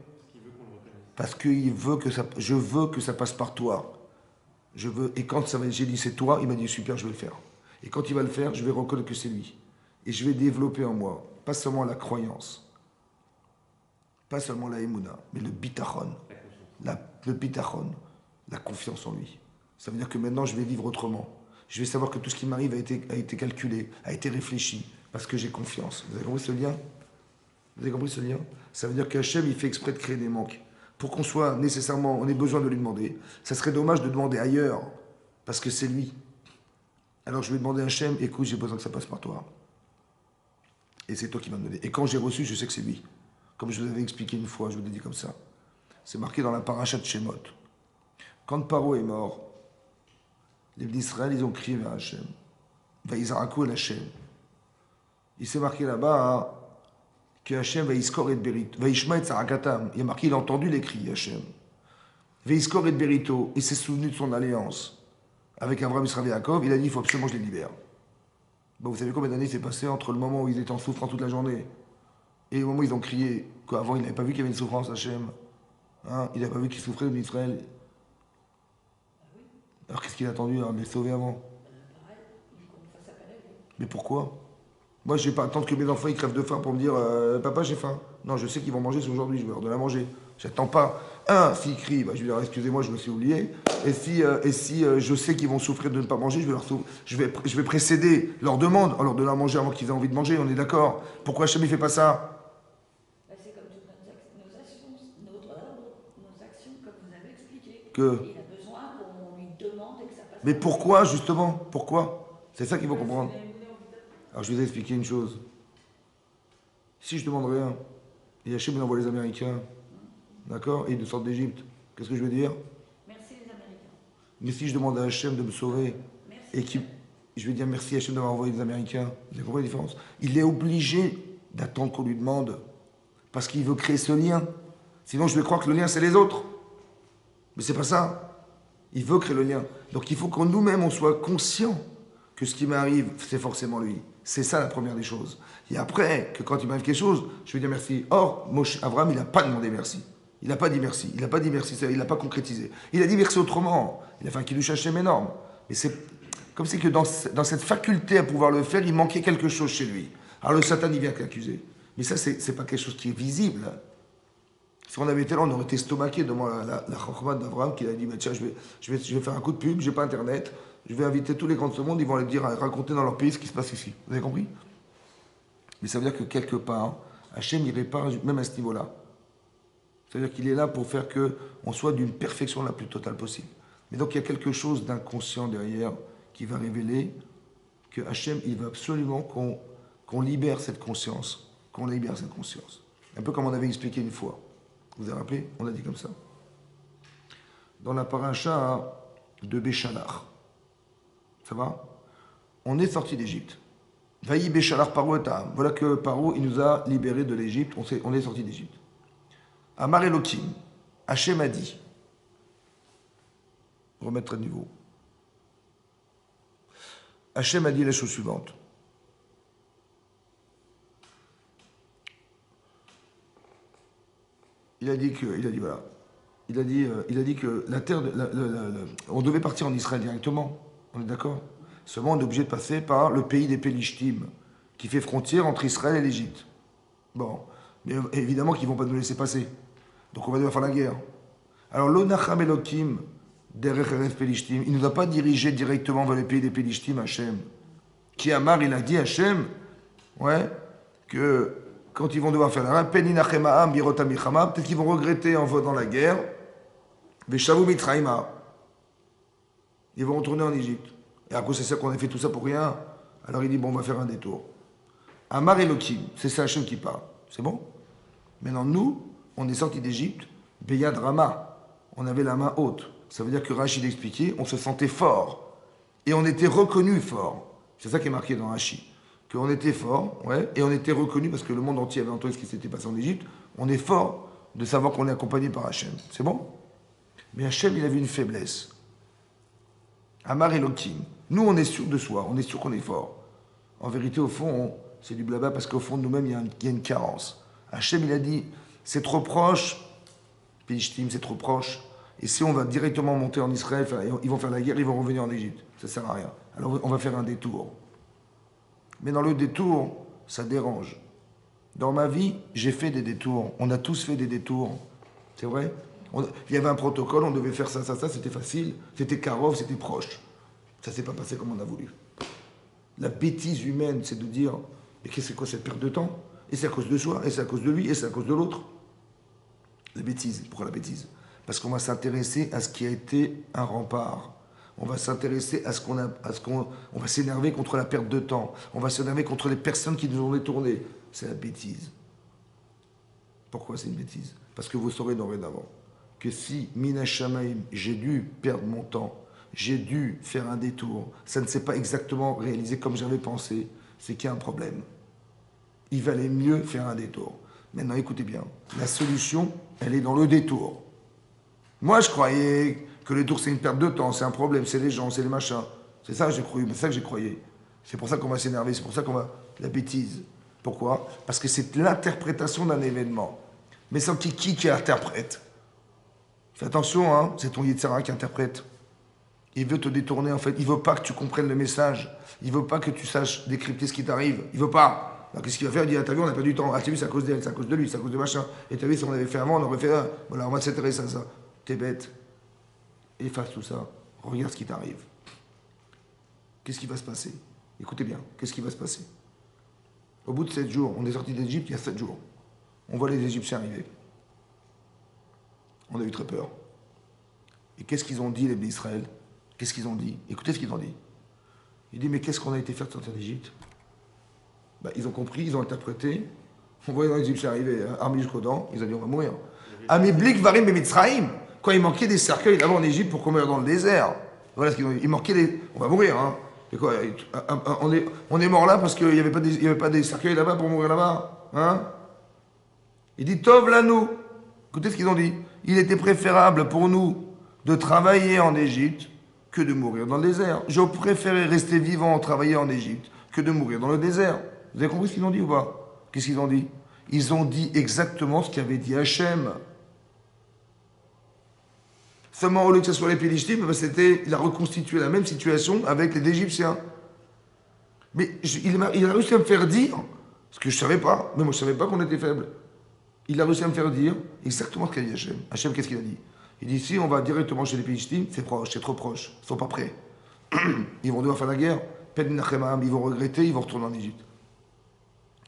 Parce qu'il veut que ça... Je veux que ça passe par toi. Et quand j'ai dit c'est toi, il m'a dit super, je vais le faire. Et quand il va le faire, je vais reconnaître que c'est lui. et je vais développer en moi, pas seulement la croyance, pas seulement la émouna, mais le bitachon, le bitachon, la confiance en lui. Ça veut dire que maintenant, je vais vivre autrement. Je vais savoir que tout ce qui m'arrive a été calculé, a été réfléchi, parce que j'ai confiance. Vous avez compris ce lien? Vous avez compris ce lien? Ça veut dire qu'Hachem, il fait exprès de créer des manques. Pour qu'on soit nécessairement, on ait besoin de lui demander. Ça serait dommage de demander ailleurs, parce que c'est lui. Alors je vais demander à Hachem, écoute, j'ai besoin que ça passe par toi. Et c'est toi qui m'as donné. Et quand j'ai reçu, je sais que c'est lui. Comme je vous avais expliqué une fois, je vous l'ai dit comme ça. C'est marqué dans la paracha de Shemot. Quand Paro est mort, les d'Israël, ils ont crié vers Hachem. Vaïzarakou el Hachem. Il s'est marqué là-bas hein, que Hachem va iskor et berit. Vaïshma et tzarakatam. Il y a marqué, il a entendu les cris, Hachem. Vaïskor et berito. Il s'est souvenu de son alliance avec Abraham, Israël et Yaakov. Il a dit, il faut absolument que je les libère. Bon, vous savez combien d'années s'est passé entre le moment où ils étaient en souffrance toute la journée et le moment où ils ont crié qu'avant, il n'avait pas vu qu'il y avait une souffrance, Hachem. Hein, il n'avait pas vu qu'il souffrait d'Israël. Alors qu'est-ce qu'il a attendu à les sauver avant? Mais pourquoi? Moi, je ne vais pas attendre que mes enfants ils crèvent de faim pour me dire papa, j'ai faim. Non, je sais qu'ils vont manger, c'est aujourd'hui, je vais leur donner à manger. J'attends pas. S'ils crient, bah, je vais leur dire excusez-moi, je me suis oublié. Et si je sais qu'ils vont souffrir de ne pas manger, je vais précéder leur demande en leur donnant à manger avant qu'ils aient envie de manger, on est d'accord? Pourquoi Hachem ne fait pas ça? C'est comme toutes nos actions, comme vous avez expliqué. Que... Il a besoin qu'on lui demande et que ça passe. Mais pourquoi, justement? Pourquoi? C'est ça qu'il faut comprendre. Alors je vous ai expliqué une chose. Si je demande rien, et Hachem il envoie les Américains, d'accord, et ils sortent d'Égypte, qu'est-ce que je veux dire? Merci les Américains. Mais si je demande à Hachem de me sauver, merci. je vais dire merci à Hachem d'avoir envoyé les Américains, vous avez compris la différence? Il est obligé d'attendre qu'on lui demande, parce qu'il veut créer ce lien. Sinon je vais croire que le lien c'est les autres. Mais c'est pas ça. Il veut créer le lien. Donc il faut que nous-mêmes on soit conscients que ce qui m'arrive, c'est forcément lui. C'est ça la première des choses. Et après, que quand il m'arrive quelque chose, je vais dire merci. Or, Abraham, il n'a pas demandé merci. Il n'a pas dit merci. Il n'a pas dit merci, il n'a pas concrétisé. Il a dit merci autrement. Il a fait un kiddush Hashem énorme. Mais c'est comme si que dans cette faculté à pouvoir le faire, il manquait quelque chose chez lui. Alors le Satan, il vient l'accuser. Mais ça, c'est pas quelque chose qui est visible. Si on avait été là, on aurait été estomaqué devant la chokhmah d'Abraham qui a dit bah, tiens, je vais faire un coup de pub, j'ai pas internet. Je vais inviter tous les grands de ce monde, ils vont aller dire, raconter dans leur pays ce qui se passe ici. Vous avez compris? Mais ça veut dire que quelque part, Hachem il répare même à ce niveau-là. C'est-à-dire qu'il est là pour faire qu'on soit d'une perfection la plus totale possible. Mais donc il y a quelque chose d'inconscient derrière qui va révéler que Hachem, il veut absolument qu'on libère cette conscience. Qu'on libère cette conscience. Un peu comme on avait expliqué une fois. Vous vous avez rappelé? On a dit comme ça. Dans la paracha de Béchalach. Ça va? On est sorti d'Égypte. Vaï Béchalach Paro et Ta'am. Voilà que Paro, il nous a libérés de l'Égypte. On est sorti d'Égypte. Amar Elohim. Hachem a dit. Remettre à niveau. Hachem a dit la chose suivante. Il a dit que la terre, on devait partir en Israël directement. On est d'accord? Seulement, on est obligé de passer par le pays des Pélishtim, qui fait frontière entre Israël et l'Égypte. Bon, mais évidemment qu'ils ne vont pas nous laisser passer. Donc on va devoir faire la guerre. Alors, l'Onacham Elokim, derech Eretz Pélishtim, il ne nous a pas dirigé directement vers le pays des Pélishtim, Hachem. Qui Amar, il a dit, Hachem, ouais, que quand ils vont devoir faire la guerre, Peninachema'am, Birota Michama, peut-être qu'ils vont regretter en votant la guerre, Veshavu Mitraïma. Ils vont retourner en Égypte. Et à cause c'est ça qu'on a fait tout ça pour rien. Alors il dit, bon, on va faire un détour. Amar Elohim, c'est ça Hachem qui parle. C'est bon? Maintenant, nous, on est sortis d'Égypte, Beyad Rama. On avait la main haute. Ça veut dire que Rachid expliquait, on se sentait fort. Et on était reconnu fort. C'est ça qui est marqué dans Rachid. Qu'on était fort, ouais, et on était reconnu parce que le monde entier avait entendu ce qui s'était passé en Égypte. On est fort de savoir qu'on est accompagné par Hachem. C'est bon? Mais Hachem, il avait une faiblesse. Amar Elohim. Nous, on est sûr de soi, on est sûr qu'on est fort. En vérité, au fond, c'est du blabla parce qu'au fond de nous-mêmes, il y a une carence. Hachem, il a dit, c'est trop proche, Pélishtim, c'est trop proche. Et si on va directement monter en Israël, ils vont faire la guerre, ils vont revenir en Égypte. Ça ne sert à rien. Alors, on va faire un détour. Mais dans le détour, ça dérange. Dans ma vie, j'ai fait des détours. On a tous fait des détours. C'est vrai? Il y avait un protocole, on devait faire ça, c'était facile. C'était carreau, c'était proche. Ça s'est pas passé comme on a voulu. La bêtise humaine, c'est de dire, mais qu'est-ce que c'est quoi cette perte de temps? Et c'est à cause de soi, et c'est à cause de lui, et c'est à cause de l'autre. La bêtise. Pourquoi la bêtise? Parce qu'on va s'intéresser à ce qui a été un rempart. On va s'intéresser à on va s'énerver contre la perte de temps. On va s'énerver contre les personnes qui nous ont détournés. C'est la bêtise. Pourquoi c'est une bêtise? Parce que vous saurez dorénavant que si, Mina Shamaim, j'ai dû perdre mon temps, j'ai dû faire un détour, ça ne s'est pas exactement réalisé comme j'avais pensé, c'est qu'il y a un problème. Il valait mieux faire un détour. Maintenant, écoutez bien, la solution, elle est dans le détour. Moi, je croyais que le détour, c'est une perte de temps, c'est un problème, c'est les gens, c'est les machins. C'est ça que j'ai cru, c'est ça que j'ai croyé. C'est pour ça qu'on va s'énerver, c'est pour ça qu'on va... La bêtise. Pourquoi? Parce que c'est l'interprétation d'un événement. Mais c'est qui interprète? Fais attention, hein, c'est ton Yetzirah qui interprète. Il veut te détourner, en fait. Il veut pas que tu comprennes le message. Il veut pas que tu saches décrypter ce qui t'arrive. Il veut pas. Alors qu'est-ce qu'il va faire? Il dit, ah, t'as vu, on n'a pas du temps. Ah, t'as vu, c'est à cause d'elle, c'est à cause de lui, c'est à cause de machin. Et t'as vu, si on avait fait avant, on aurait fait un. Voilà, on va s'intéresser à ça. T'es bête. Efface tout ça. Regarde ce qui t'arrive. Qu'est-ce qui va se passer? Écoutez bien, qu'est-ce qui va se passer? Au bout de 7 jours, on est sorti d'Égypte il y a 7 jours. On voit les Égyptiens arriver. On a eu très peur. Et qu'est-ce qu'ils ont dit, les d'Israël? Qu'est-ce qu'ils ont dit? Écoutez ce qu'ils ont dit. Ils disent, mais qu'est-ce qu'on a été fait de sortir d'Égypte? Ils ont compris, ils ont interprété. On voyait les Égyptiens arriver, armés jusqu'aux dents, ils ont dit, on va mourir. Amiblik varim et Mitzraïm. Quand il manquait des cercueils là-bas en Égypte pour qu'on meure dans le désert. Voilà ce qu'ils ont dit. Il manquait des... On va mourir, hein. Et quoi, on est mort là parce qu'il n'y avait pas des cercueils là-bas pour mourir là-bas. Hein? Il dit, Tov là nous. Écoutez ce qu'ils ont dit. Il était préférable pour nous de travailler en Égypte que de mourir dans le désert. Je préférais rester vivant, travailler en Égypte, que de mourir dans le désert. Vous avez compris ce qu'ils ont dit ou pas? Qu'est-ce qu'ils ont dit? Ils ont dit exactement ce qu'avait dit Hachem. Seulement, au lieu que ce soit les Pélichtim, il a reconstitué la même situation avec les Égyptiens. Mais il a réussi à me faire dire, ce que je ne savais pas, mais moi je ne savais pas qu'on était faible. Il a réussi à me faire dire exactement ce qu'a dit Hachem. Hachem, qu'est-ce qu'il a dit? Il dit, si on va directement chez les Pélichtim, c'est proche, c'est trop proche, ils ne sont pas prêts. Ils vont devoir faire la guerre, ils vont regretter, ils vont retourner en Égypte.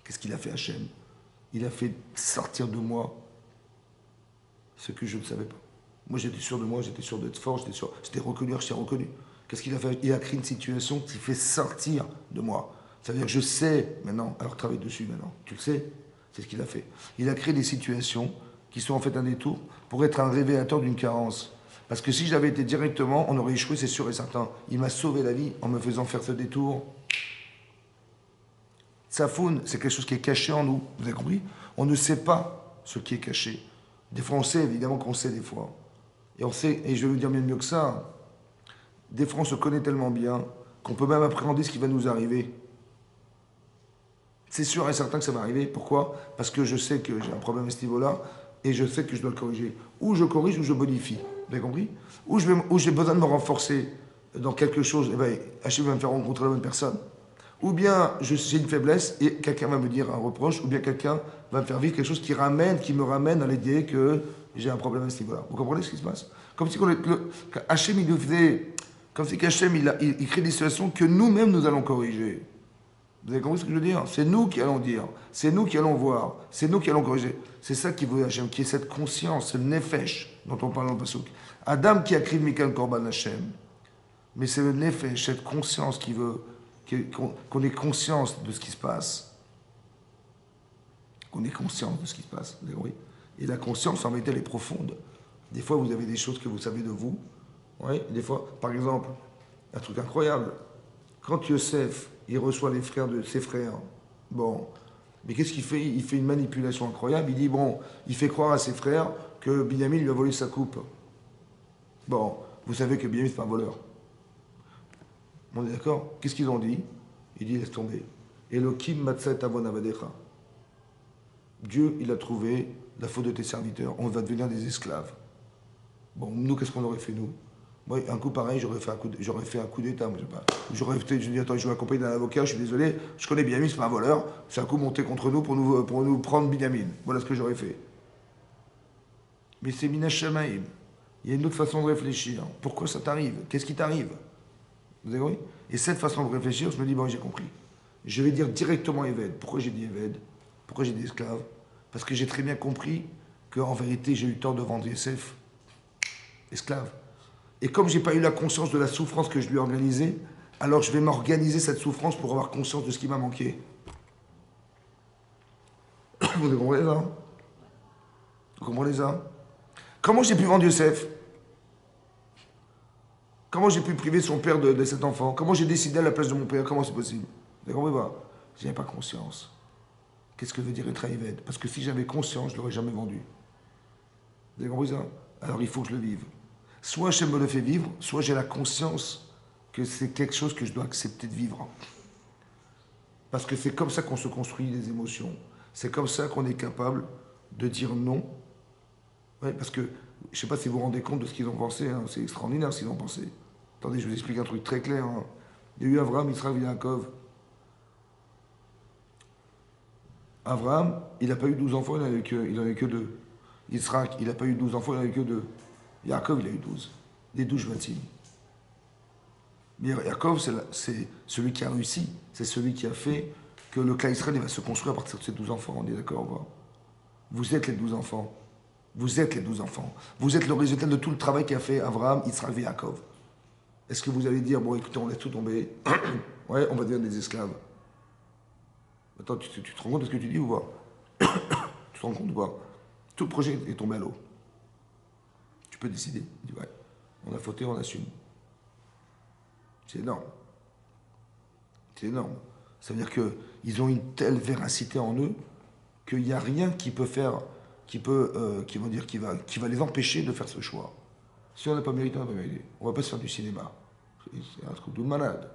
Qu'est-ce qu'il a fait Hachem? Il a fait sortir de moi ce que je ne savais pas. Moi, j'étais sûr de moi, j'étais sûr d'être fort, j'étais reconnu, j'étais reconnu. Qu'est-ce qu'il a fait? Il a créé une situation qui fait sortir de moi. Ça veut dire que je sais maintenant, alors travaille dessus maintenant, tu le sais, c'est ce qu'il a fait. Il a créé des situations qui sont en fait un détour pour être un révélateur d'une carence. Parce que si j'avais été directement, on aurait échoué, c'est sûr et certain. Il m'a sauvé la vie en me faisant faire ce détour. Tsafoun, c'est quelque chose qui est caché en nous, vous avez compris? On ne sait pas ce qui est caché. Des fois, on sait, évidemment qu'on sait des fois. Et on sait, et je vais vous dire mieux que ça, des fois on se connaît tellement bien qu'on peut même appréhender ce qui va nous arriver. C'est sûr et certain que ça va arriver. Pourquoi? Parce que je sais que j'ai un problème à ce niveau-là et je sais que je dois le corriger. Ou je corrige ou je bonifie. Vous avez compris? Ou j'ai besoin de me renforcer dans quelque chose, et bien, Hachem va me faire rencontrer la bonne personne. Ou bien j'ai une faiblesse et quelqu'un va me dire un reproche, ou bien quelqu'un va me faire vivre quelque chose qui me ramène à l'idée que j'ai un problème à ce niveau-là. Vous comprenez ce qui se passe? Comme si Hachem, il nous faisait... Comme si Hachem, il crée des situations que nous-mêmes, nous allons corriger. Vous avez compris ce que je veux dire? C'est nous qui allons dire, c'est nous qui allons voir, c'est nous qui allons corriger. C'est ça qui veut Hachem, qui est cette conscience, ce nefesh dont on parle dans le Passouk. Adam qui a créé Mikan Korban Hachem. Mais c'est le nefesh, cette conscience qui veut qu'on ait conscience de ce qui se passe. Qu'on ait conscience de ce qui se passe. Vous avez compris? Et la conscience, en réalité, elle est profonde. Des fois, vous avez des choses que vous savez de vous. Oui, des fois, par exemple, un truc incroyable. Quand Yosef, il reçoit les frères de ses frères, bon, mais qu'est-ce qu'il fait? Il fait une manipulation incroyable. Il dit, bon, il fait croire à ses frères que Binyamin lui a volé sa coupe. Bon, vous savez que Binyamin, c'est pas un voleur. On est d'accord? Qu'est-ce qu'ils ont dit? Il dit, laisse tomber. Elohim matzat avon avadecha. Dieu, il a trouvé la faute de tes serviteurs. On va devenir des esclaves. Bon, nous, qu'est-ce qu'on aurait fait, nous? Moi, un coup pareil, j'aurais fait un coup d'état, moi, je sais pas. J'aurais fait, je dis, attends, je vais accompagner d'un avocat, je suis désolé, je connais Binyamin, c'est pas un voleur, c'est un coup monté contre nous pour nous prendre Binyamin. Voilà ce que j'aurais fait. Mais c'est Minash Shamaim. Il y a une autre façon de réfléchir. Pourquoi ça t'arrive? Qu'est-ce qui t'arrive? Vous avez compris? Et cette façon de réfléchir, je me dis, bon, j'ai compris. Je vais dire directement Eved. Pourquoi j'ai dit Eved? Pourquoi j'ai dit esclave? Parce que j'ai très bien compris qu'en vérité, j'ai eu tort de vendre Yosef esclave. Et comme j'ai pas eu la conscience de la souffrance que je lui ai organisée, alors je vais m'organiser cette souffrance pour avoir conscience de ce qui m'a manqué. Vous comprenez ça? Vous comprenez ça? Comment j'ai pu vendre Yosef? Comment j'ai pu priver son père de cet enfant? Comment j'ai décidé à la place de mon père? Comment c'est possible? Vous avez compris pas? J'avais pas conscience. Qu'est-ce que veut dire être Eved? Parce que si j'avais conscience, je l'aurais jamais vendu. Vous avez compris ça? Alors il faut que je le vive. Soit Hachem me le fait vivre, soit j'ai la conscience que c'est quelque chose que je dois accepter de vivre. Parce que c'est comme ça qu'on se construit les émotions. C'est comme ça qu'on est capable de dire non. Ouais, parce que je ne sais pas si vous vous rendez compte de ce qu'ils ont pensé. Hein. C'est extraordinaire ce qu'ils ont pensé. Attendez, je vous explique un truc très clair. Hein. Il y a eu Avraham, Yitzhak, Yaakov. Avraham, il n'a pas eu 12 enfants, il n'en a eu que 2. Yitzhak, il n'a pas eu 12 enfants, il n'en a eu que 2. Yaakov, il a eu 12. Les 12 Shvatim. Mais Yaakov, c'est celui qui a réussi. C'est celui qui a fait que le clan Israël va se construire à partir de ces 12 enfants. On est d'accord ou pas? Vous êtes les 12 enfants. Vous êtes les 12 enfants. Vous êtes le résultat de tout le travail qu'a fait Avraham, Yitzhak et Yaakov. Est-ce que vous allez dire, bon écoutez, on laisse tout tomber. Ouais, on va devenir des esclaves. Attends, tu te rends compte de ce que tu dis ou pas? Tu te rends compte ou pas? Tout le projet est tombé à l'eau. Tu peux décider. Tu dis, ouais, on a fauté, on assume. C'est énorme. C'est énorme. Ça veut dire qu'ils ont une telle véracité en eux qu'il n'y a rien qui peut faire, qui va les empêcher de faire ce choix. Si on n'a pas mérité, on n'a pas mérité. On ne va pas se faire du cinéma. C'est un truc de malade.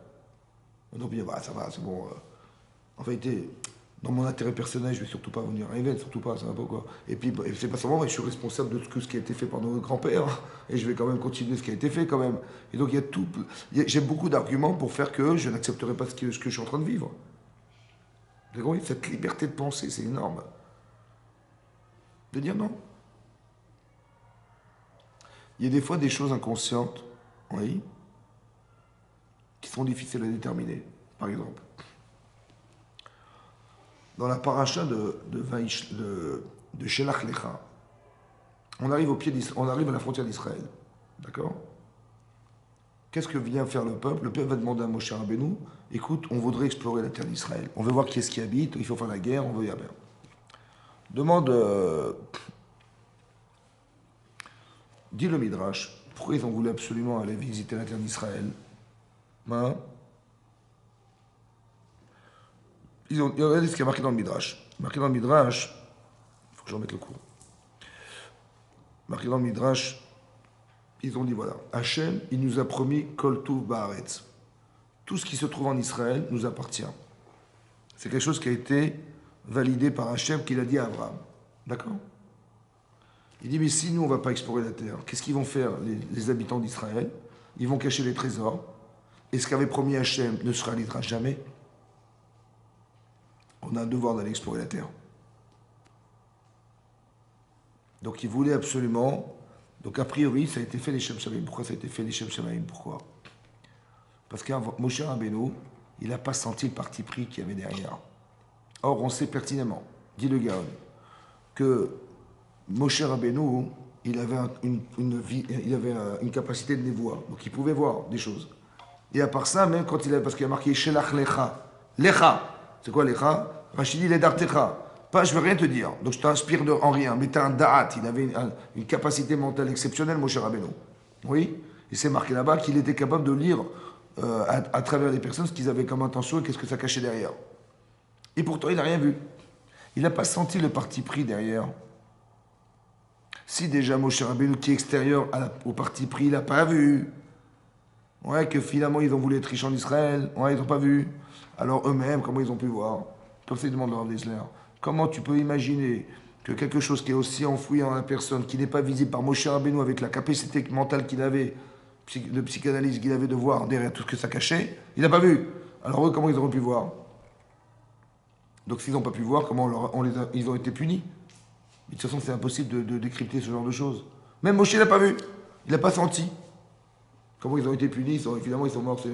On doit dire, bah, ça va, c'est bon. En vérité, dans mon intérêt personnel, je ne vais surtout pas venir à Eved, surtout pas, ça va pas quoi. Et puis, c'est pas seulement, je suis responsable de tout ce qui a été fait par nos grands-pères, et je vais quand même continuer ce qui a été fait quand même. Et donc, j'ai beaucoup d'arguments pour faire que je n'accepterai pas ce que je suis en train de vivre. Vous avez compris? Cette liberté de penser, c'est énorme. De dire non. Il y a des fois des choses inconscientes, oui, qui sont difficiles à déterminer. Par exemple, dans la paracha de Shelach Lecha, on arrive à la frontière d'Israël. D'accord? Qu'est-ce que vient faire le peuple? Le peuple va demander à Moshe Rabbeinu, écoute, on voudrait explorer la terre d'Israël. On veut voir qui est-ce qui habite, il faut faire la guerre, on veut y aller. Demande, dit le Midrash, pourquoi ils ont voulu absolument aller visiter la terre d'Israël? Hein? Regardez ce qui est marqué dans le Midrash. Marqué dans le Midrash, il faut que je remette le cours. Marqué dans le Midrash, ils ont dit voilà, Hachem, il nous a promis Kol Tuv Baaretz. Tout ce qui se trouve en Israël nous appartient. C'est quelque chose qui a été validé par Hachem, qu'il a dit à Abraham. D'accord? Il dit mais si nous on ne va pas explorer la terre, qu'est-ce qu'ils vont faire les habitants d'Israël? Ils vont cacher les trésors. Et ce qu'avait promis Hachem ne se réalisera jamais. On a un devoir d'aller explorer la terre. Donc il voulait absolument. Donc a priori, ça a été fait les Shem Shamaim. Pourquoi ça a été fait les Shem Shamaim? Pourquoi? Parce que Moshe Rabbeinu, il n'a pas senti le parti pris qu'il y avait derrière. Or, on sait pertinemment, dit le Gaon, que Moshe Rabbeinu, il avait une capacité de névoie. Donc il pouvait voir des choses. Et à part ça, même quand parce qu'il a marqué Shelach Lecha. Lecha. C'est quoi Lecha? Rachid dit Ledartecha. Pas, je ne veux rien te dire. Donc je t'inspire en rien. Mais tu as un da'at. Il avait une capacité mentale exceptionnelle, Moshe Rabbeinu. Oui? Et c'est marqué là-bas qu'il était capable de lire à travers les personnes ce qu'ils avaient comme intention et qu'est-ce que ça cachait derrière. Et pourtant, il n'a rien vu. Il n'a pas senti le parti pris derrière. Si déjà Moshe Rabbeinu, qui est extérieur au parti pris, il n'a pas vu. Ouais, que finalement ils ont voulu être riches en Israël. Ouais, ils n'ont pas vu. Alors eux-mêmes, comment ils ont pu voir? Comme ça, ils demandent leur Dessler. Comment tu peux imaginer que quelque chose qui est aussi enfoui en la personne, qui n'est pas visible par Moshe Rabbeinu avec la capacité mentale qu'il avait, de psychanalyse qu'il avait de voir derrière tout ce que ça cachait, il n'a pas vu. Alors eux, comment ils auraient pu voir? Donc s'ils n'ont pas pu voir, comment ils ont été punis? De toute façon, c'est impossible de décrypter ce genre de choses. Même Moshe n'a pas vu. Il n'a pas senti. Comment ils ont été punis? Évidemment, ils sont morts, c'est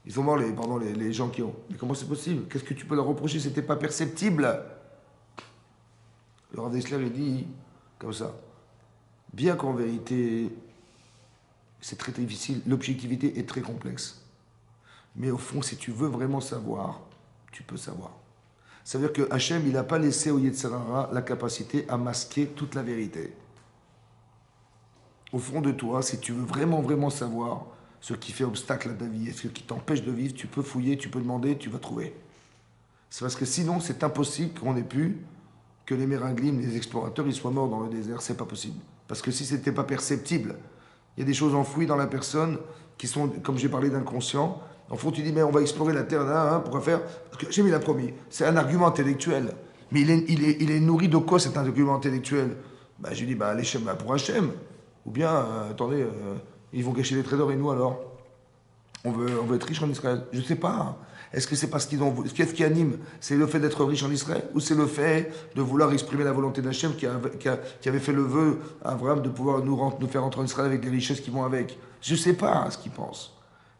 ils sont morts, les gens qui ont. Mais comment c'est possible? Qu'est-ce que tu peux leur reprocher? C'était pas perceptible. Le Rav Dessler, il dit comme ça. Bien qu'en vérité, c'est très difficile, l'objectivité est très complexe. Mais au fond, si tu veux vraiment savoir, tu peux savoir. Ça veut dire que Hachem, il n'a pas laissé au Yetzer Hara la capacité à masquer toute la vérité. Au fond de toi, si tu veux vraiment, vraiment savoir ce qui fait obstacle à ta vie et ce qui t'empêche de vivre, tu peux fouiller, tu peux demander, tu vas trouver. C'est parce que sinon, c'est impossible qu'on ait pu, que les Méraglim, les explorateurs, ils soient morts dans le désert. C'est pas possible. Parce que si c'était pas perceptible, il y a des choses enfouies dans la personne qui sont, comme j'ai parlé d'inconscient. En fond, tu dis, mais on va explorer la Terre là, pourquoi faire? Parce que Hachem, il a promis. C'est un argument intellectuel. Mais il est nourri de quoi cet argument intellectuel? Je dis, allez pour Hachem. Ou bien, attendez, ils vont gâcher les trésors et nous alors? On veut être riche en Israël. Je ne sais pas. Est-ce que c'est parce qu'ils ont. Qu'est-ce qui anime? C'est le fait d'être riche en Israël? Ou c'est le fait de vouloir exprimer la volonté d'Hachem qui avait fait le vœu à Abraham de pouvoir nous faire entrer en Israël avec les richesses qui vont avec? Je ne sais pas ce qu'ils pensent.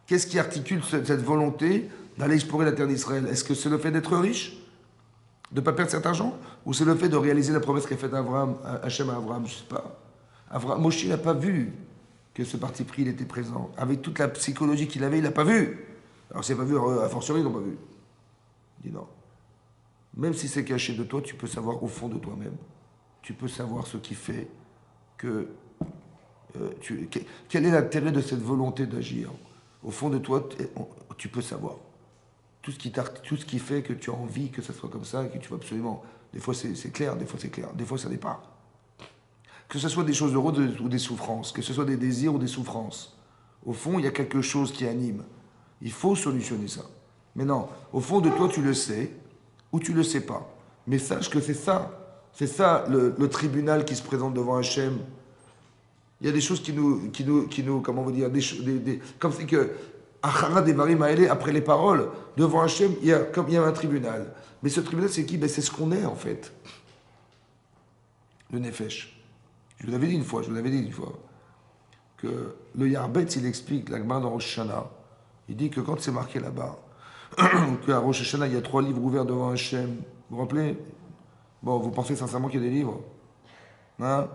Qu'est-ce qui articule cette volonté d'aller explorer la terre d'Israël? Est-ce que c'est le fait d'être riche? De ne pas perdre cet argent? Ou c'est le fait de réaliser la promesse qu'a faite Hachem à Abraham? Je ne sais pas. Moshe n'a pas vu que ce parti pris il était présent. Avec toute la psychologie qu'il avait, il n'a pas vu. Alors s'il n'a pas vu, a fortiori, ils n'ont pas vu. Il dit non. Même si c'est caché de toi, tu peux savoir au fond de toi-même. Tu peux savoir ce qui fait que... quel est l'intérêt de cette volonté d'agir? Au fond de toi, tu peux savoir. Tout ce qui fait que tu as envie que ça soit comme ça, que tu vas absolument... Des fois c'est clair, des fois c'est clair, des fois ça n'est pas. Que ce soit des choses heureuses ou des souffrances, que ce soit des désirs ou des souffrances. Au fond, il y a quelque chose qui anime. Il faut solutionner ça. Mais non, au fond de toi, tu le sais ou tu ne le sais pas. Mais sache que c'est ça. C'est ça le tribunal qui se présente devant Hachem. Il y a des choses qui nous comment on va dire, comme c'est que Achara Devarim Haele, après les paroles, devant Hachem, il y a un tribunal. Mais ce tribunal, c'est qui? C'est ce qu'on est, en fait. Le Nefesh. Je vous l'avais dit une fois, que le Yarbetz, il explique, la Gemara dans Rosh Hashanah, il dit que quand c'est marqué là-bas, qu'à Rosh Hashanah, il y a 3 livres ouverts devant Hachem, vous vous rappelez? Bon, vous pensez sincèrement qu'il y a des livres? Hein?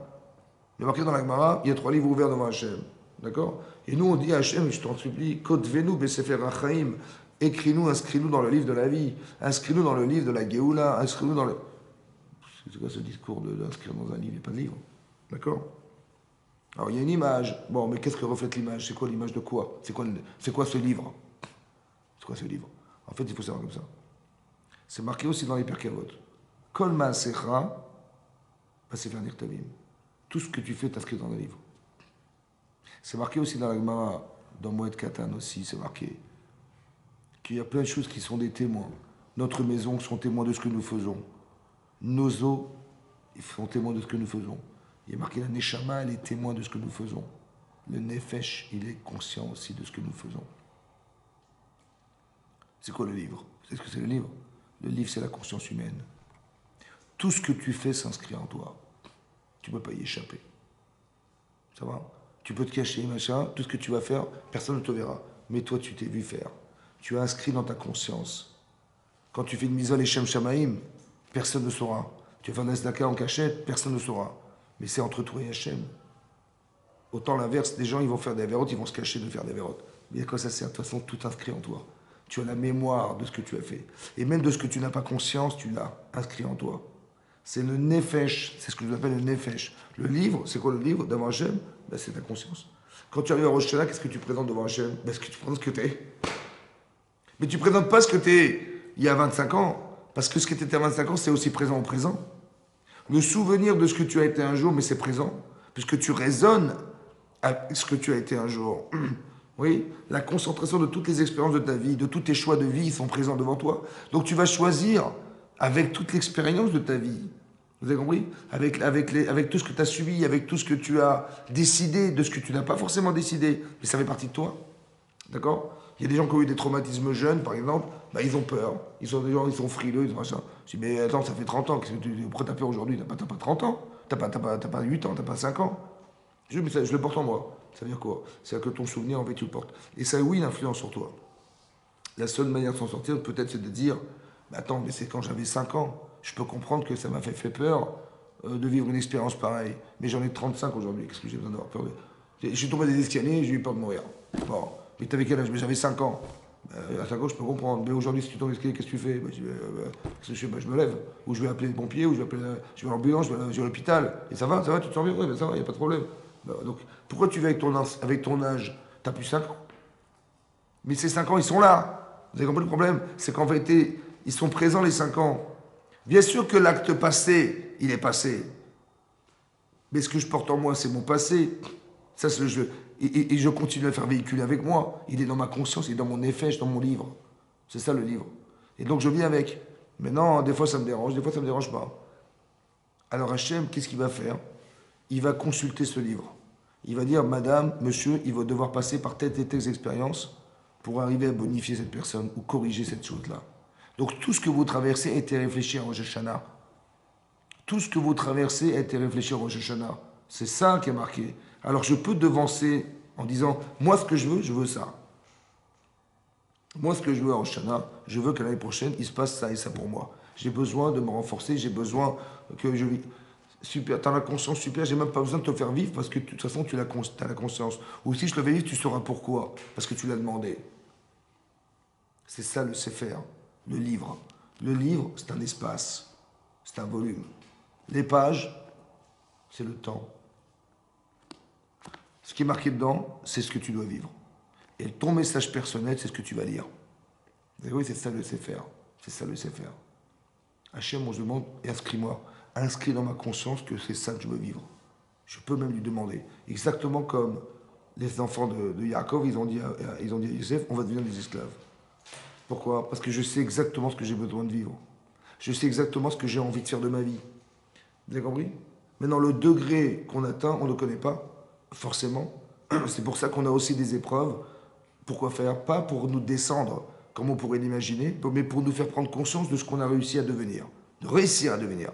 Il y a marqué dans la Gemara, il y a 3 livres ouverts devant Hachem. D'accord? Et nous, on dit à Hachem, je t'en supplie, Kotvenu Besefer Achaim, écris-nous, inscris-nous dans le livre de la vie, inscris-nous dans le livre de la Géoula, inscris-nous dans le... C'est quoi ce discours d'inscrire dans un livre? Il n'y a pas de livre. D'accord? Alors, il y a une image. Bon, mais qu'est-ce que reflète l'image? C'est quoi l'image de quoi? C'est quoi ce livre? C'est quoi ce livre? En fait, il faut savoir comme ça. C'est marqué aussi dans les Perkevot. Kol ma'asecha, Sefer Nirtavim. Tout ce que tu fais, t'inscris dans un livre. C'est marqué aussi dans la Gemara, dans Moed Katan aussi, c'est marqué qu'il y a plein de choses qui sont des témoins. Notre maison sont témoins de ce que nous faisons. Nos os, ils sont témoins de ce que nous faisons. Il y a marqué la Neshama, elle est témoin de ce que nous faisons. Le Nefesh, il est conscient aussi de ce que nous faisons. C'est quoi le livre? Vous savez ce que c'est le livre? Le livre, c'est la conscience humaine. Tout ce que tu fais s'inscrit en toi. Tu ne peux pas y échapper. Ça va? Tu peux te cacher, machin, tout ce que tu vas faire, personne ne te verra. Mais toi, tu t'es vu faire. Tu as inscrit dans ta conscience. Quand tu fais une mise à l'Echem Shamaïm, personne ne saura. Tu vas faire un Nesdaka en cachette, personne ne saura. Mais c'est entre toi et Hachem. Autant l'inverse, des gens, ils vont faire des avérotes, ils vont se cacher de faire des avérotes. Mais à quoi ça sert? De toute façon, tout inscrit en toi. Tu as la mémoire de ce que tu as fait. Et même de ce que tu n'as pas conscience, tu l'as inscrit en toi. C'est le Nefesh, c'est ce que je appelle le Nefesh. Le livre, c'est quoi le livre devant Hachem? C'est ta conscience. Quand tu arrives à Rosh Hashanah, qu'est-ce que tu présentes devant Hachem? Ce que tu présentes ce que tu es. Mais tu ne présentes pas ce que tu es il y a 25 ans, parce que ce que tu étais à 25 ans, c'est aussi présent au présent. Le souvenir de ce que tu as été un jour, mais c'est présent, puisque tu raisonnes à ce que tu as été un jour. Oui, la concentration de toutes les expériences de ta vie, de tous tes choix de vie sont présents devant toi. Donc tu vas choisir avec toute l'expérience de ta vie. Vous avez compris? Avec tout ce que tu as subi, avec tout ce que tu as décidé, de ce que tu n'as pas forcément décidé, mais ça fait partie de toi. D'accord? Il y a des gens qui ont eu des traumatismes jeunes, par exemple, bah, ils ont peur. Ils sont des gens, ils sont frileux, ils ont machin. Je dis, mais attends, ça fait 30 ans, pourquoi t'as peur aujourd'hui? T'as pas 30 ans, t'as pas 8 ans, t'as pas 5 ans. Je dis, mais je le porte en moi. Ça veut dire quoi? C'est-à-dire que ton souvenir, en fait, tu le portes. Et ça a, oui, une influence sur toi. La seule manière de s'en sortir, peut-être, c'est de dire, mais attends, mais c'est quand j'avais 5 ans. Je peux comprendre que ça m'a fait peur de vivre une expérience pareille. Mais j'en ai 35 aujourd'hui. Qu'est-ce que j'ai besoin d'avoir peur de... Je suis tombé des escaliers, j'ai eu peur de mourir. Bon. Mais t'avais quel âge? Mais j'avais 5 ans. À 5 ans, je peux comprendre. Mais aujourd'hui, si tu tombes des escaliers, qu'est-ce que tu fais? Bah, qu'est-ce que je fais? Bah, je me lève. Ou je vais appeler les pompiers, ou je vais à l'ambulance, je vais à l'hôpital. Et ça va, tu te sens bien? Oui, ben ça va, il n'y a pas de problème. Bah, donc, pourquoi tu vas avec ton âge? T'as plus 5 ans. Mais ces 5 ans, ils sont là. Vous avez compris le problème? C'est qu'en vérité, ils sont présents les 5 ans. Bien sûr que l'acte passé, il est passé. Mais ce que je porte en moi, c'est mon passé. Ça, c'est le jeu. Et je continue à le faire véhiculer avec moi. Il est dans ma conscience, il est dans mon effet, dans mon livre. C'est ça le livre. Et donc je vis avec. Maintenant, des fois ça me dérange, des fois ça ne me dérange pas. Alors Hachem, qu'est-ce qu'il va faire? Il va consulter ce livre. Il va dire, madame, monsieur, il va devoir passer par telle et telle expérience pour arriver à bonifier cette personne ou corriger cette chose-là. Donc tout ce que vous traversez a été réfléchi à Rosh Hashanah. Tout ce que vous traversez a été réfléchi à Rosh Hashanah. C'est ça qui est marqué. Alors je peux devancer en disant, moi ce que je veux ça. Moi ce que je veux à Rosh Hashanah, je veux que l'année prochaine, il se passe ça et ça pour moi. J'ai besoin de me renforcer, j'ai besoin que je vis. Super, tu as la conscience, super, j'ai même pas besoin de te faire vivre parce que de toute façon tu as la conscience. Ou si je te fais vivre, tu sauras pourquoi. Parce que tu l'as demandé. C'est ça le Sefer, le livre. Le livre, c'est un espace, c'est un volume. Les pages, c'est le temps. Ce qui est marqué dedans, c'est ce que tu dois vivre. Et ton message personnel, c'est ce que tu vas lire. Et oui, c'est ça le Sefer. C'est ça le Sefer. Hachem, moi je demande, inscris-moi. Inscris dans ma conscience que c'est ça que je veux vivre. Je peux même lui demander. Exactement comme les enfants de Yaakov, ils ont dit à Yosef, on va devenir des esclaves. Pourquoi? Parce que je sais exactement ce que j'ai besoin de vivre. Je sais exactement ce que j'ai envie de faire de ma vie. Vous avez compris? Maintenant, le degré qu'on atteint, on ne le connaît pas, forcément. C'est pour ça qu'on a aussi des épreuves. Pourquoi faire? Pas pour nous descendre, comme on pourrait l'imaginer, mais pour nous faire prendre conscience de ce qu'on a réussi à devenir. De réussir à devenir.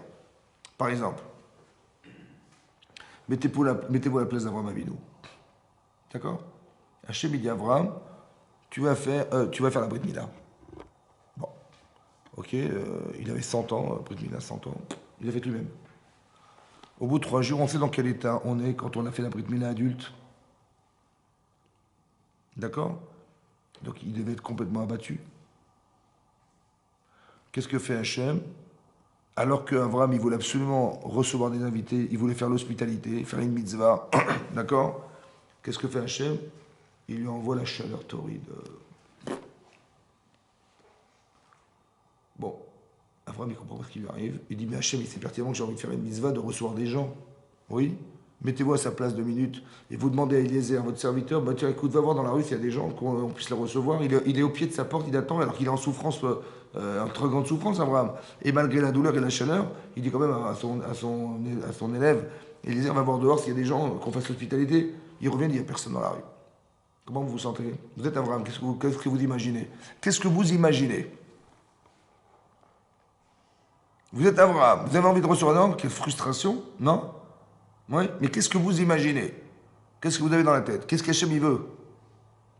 Par exemple, mettez-vous à la place d'Abraham Avinu. D'accord? Hachem dit à Abraham, tu vas faire la Brit Mila. Bon. Ok, il avait 100 ans, Brit Mila, 100 ans. Il a fait lui-même. Au bout de 3 jours, on sait dans quel état on est quand on a fait la Brit Mila adulte. D'accord? Donc il devait être complètement abattu. Qu'est-ce que fait Hachem? Alors qu'Abraham, il voulait absolument recevoir des invités, il voulait faire l'hospitalité, faire une mitzvah, d'accord? Qu'est-ce que fait Hachem? Il lui envoie la chaleur torride. Bon, Abraham, il comprend pas ce qui lui arrive. Il dit, mais Hachem, il sait pertinemment que j'ai envie de faire une mitzvah, de recevoir des gens. Oui? Mettez-vous à sa place 2 minutes et vous demandez à Eliezer, votre serviteur, bah tiens, écoute, va voir dans la rue s'il y a des gens qu'on puisse les recevoir. Il est au pied de sa porte, il attend, alors qu'il est en souffrance, en très grande souffrance, Abraham. Et malgré la douleur et la chaleur, il dit quand même à son élève, Eliezer, va voir dehors s'il y a des gens qu'on fasse l'hospitalité. Il revient, il n'y a personne dans la rue. Comment vous vous sentez? Vous êtes Abraham, qu'est-ce que vous imaginez? Qu'est-ce que vous imaginez? Vous êtes Abraham, vous avez envie de recevoir un homme? Quelle frustration, non? Oui, mais qu'est-ce que vous imaginez? Qu'est-ce que vous avez dans la tête? Qu'est-ce qu'Hachem il veut?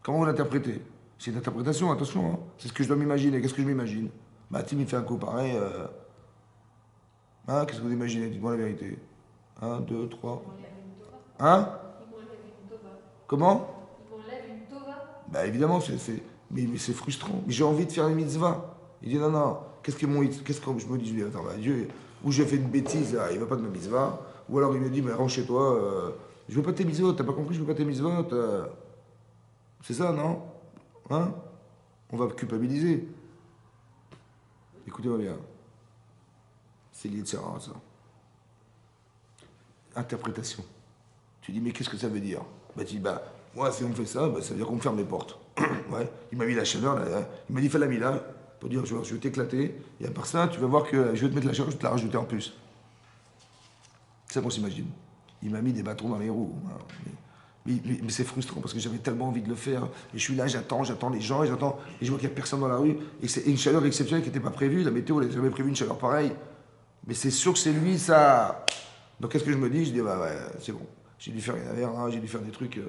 Comment vous l'interprétez? C'est une interprétation, attention, hein. C'est ce que je dois m'imaginer. Qu'est-ce que je m'imagine? Bah, Tim, il fait un coup pareil. Hein, qu'est-ce que vous imaginez? Dites-moi la vérité. 1, 2, 3. Hein? Comment? Bah, évidemment, mais c'est frustrant. Mais j'ai envie de faire les mitzvahs. Il dit non, qu'est-ce que je me dis? Je dis, attends, bah, Dieu, ou j'ai fait une bêtise, là, il va pas de ma mitzvah. Ou alors il me dit, mais rentre chez toi, je veux pas tes mitzvot, t'as pas compris, je veux pas tes mitzvot. C'est ça, non? Hein? On va culpabiliser. Écoutez-moi bien. C'est lié de ça. Interprétation. Tu dis, mais qu'est-ce que ça veut dire? Bah, tu dis, bah, moi, si on me fait ça, bah, ça veut dire qu'on me ferme les portes. Ouais. Il m'a mis la chaleur, là, il m'a dit, fais la mila, pour dire, je vais t'éclater, et à part ça, tu vas voir que je vais te mettre la chaleur, je vais te la rajouter en plus. ça qu'on s'imagine. Il m'a mis des bâtons dans les roues. Hein. Mais c'est frustrant parce que j'avais tellement envie de le faire. Et je suis là, j'attends les gens, et je vois qu'il n'y a personne dans la rue. Et c'est une chaleur exceptionnelle qui n'était pas prévue. La météo n'avait jamais prévu une chaleur pareille. Mais c'est sûr que c'est lui, ça. Donc qu'est-ce que je me dis? Je dis, bah ouais, c'est bon. J'ai dû faire une affaire, hein, j'ai dû faire des trucs.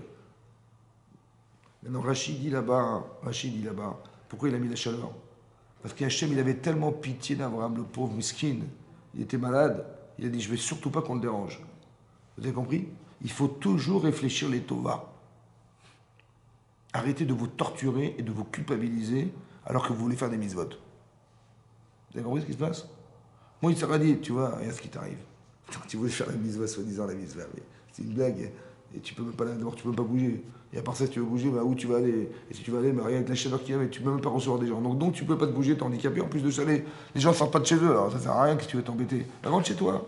Maintenant, Rachid dit là-bas, pourquoi il a mis la chaleur? Parce qu'Hachem, il avait tellement pitié d'Abraham, le pauvre miskin. Il était malade. Il a dit, je ne vais surtout pas qu'on le dérange. Vous avez compris? Il faut toujours réfléchir les tovas. Arrêtez de vous torturer et de vous culpabiliser alors que vous voulez faire des mitzvot. Vous avez compris ce qui se passe? Moi, il s'est dit, tu vois, regarde ce qui t'arrive. Tu voulais faire la mitzvah, soi-disant la mitzvah, mais c'est une blague. Et tu peux même pas d'abord, tu peux même pas bouger. Et à part ça, si tu veux bouger, bah où tu vas aller? Et si tu vas aller, bah rien avec la chaleur qu'il y a, mais tu peux même pas recevoir des gens. Donc tu peux pas te bouger, t'es handicapé. En plus de ça, les gens sortent pas de chez eux, alors ça sert à rien que tu veux t'embêter. Rentre chez toi.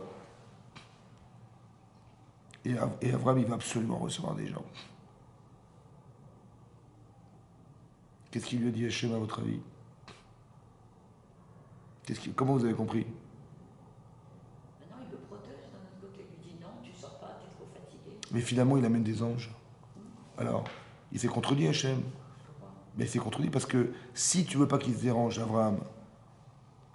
Et Abraham, il va absolument recevoir des gens. Qu'est-ce qu'il lui a dit Hachem, à votre avis? Comment vous avez compris? Maintenant, il le protège d'un autre côté. Il lui dit non, tu sors pas, tu es trop fatigué. Mais finalement, il amène des anges. Alors, il s'est contredit, Hachem. Mais il s'est contredit parce que si tu veux pas qu'il se dérange, Abraham,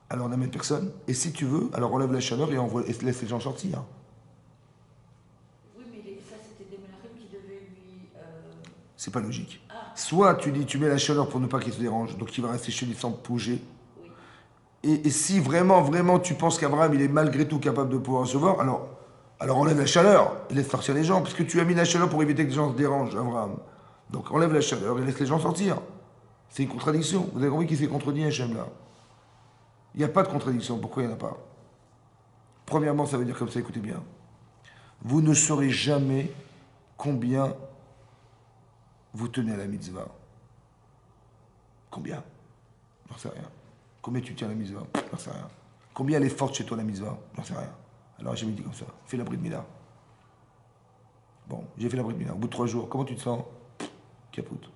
alors n'amène personne. Et si tu veux, alors enlève la chaleur et laisse les gens sortir. Oui, mais ça, c'était des Melachim qui devaient lui. C'est pas logique. Soit tu dis, tu mets la chaleur pour ne pas qu'il se dérange, donc il va rester chez lui sans bouger. Oui. Et si vraiment, vraiment, tu penses qu'Abraham, il est malgré tout capable de pouvoir recevoir, alors enlève la chaleur et laisse sortir les gens, puisque tu as mis la chaleur pour éviter que les gens se dérangent, Abraham. Donc enlève la chaleur et laisse les gens sortir. C'est une contradiction. Vous avez compris qu'il s'est contredit, Hachem, là? Il n'y a pas de contradiction. Pourquoi il n'y en a pas? Premièrement, ça veut dire comme ça, écoutez bien. Vous ne saurez jamais combien vous tenez à la mitzvah. Combien? J'en sais rien. Combien tu tiens à la mitzvah? J'en sais rien. Combien elle est forte chez toi, la mitzvah? J'en sais rien. Alors j'ai dit comme ça, fais la brit mila. Bon, j'ai fait la brit mila. Au bout de 3 jours, comment tu te sens? Capoute.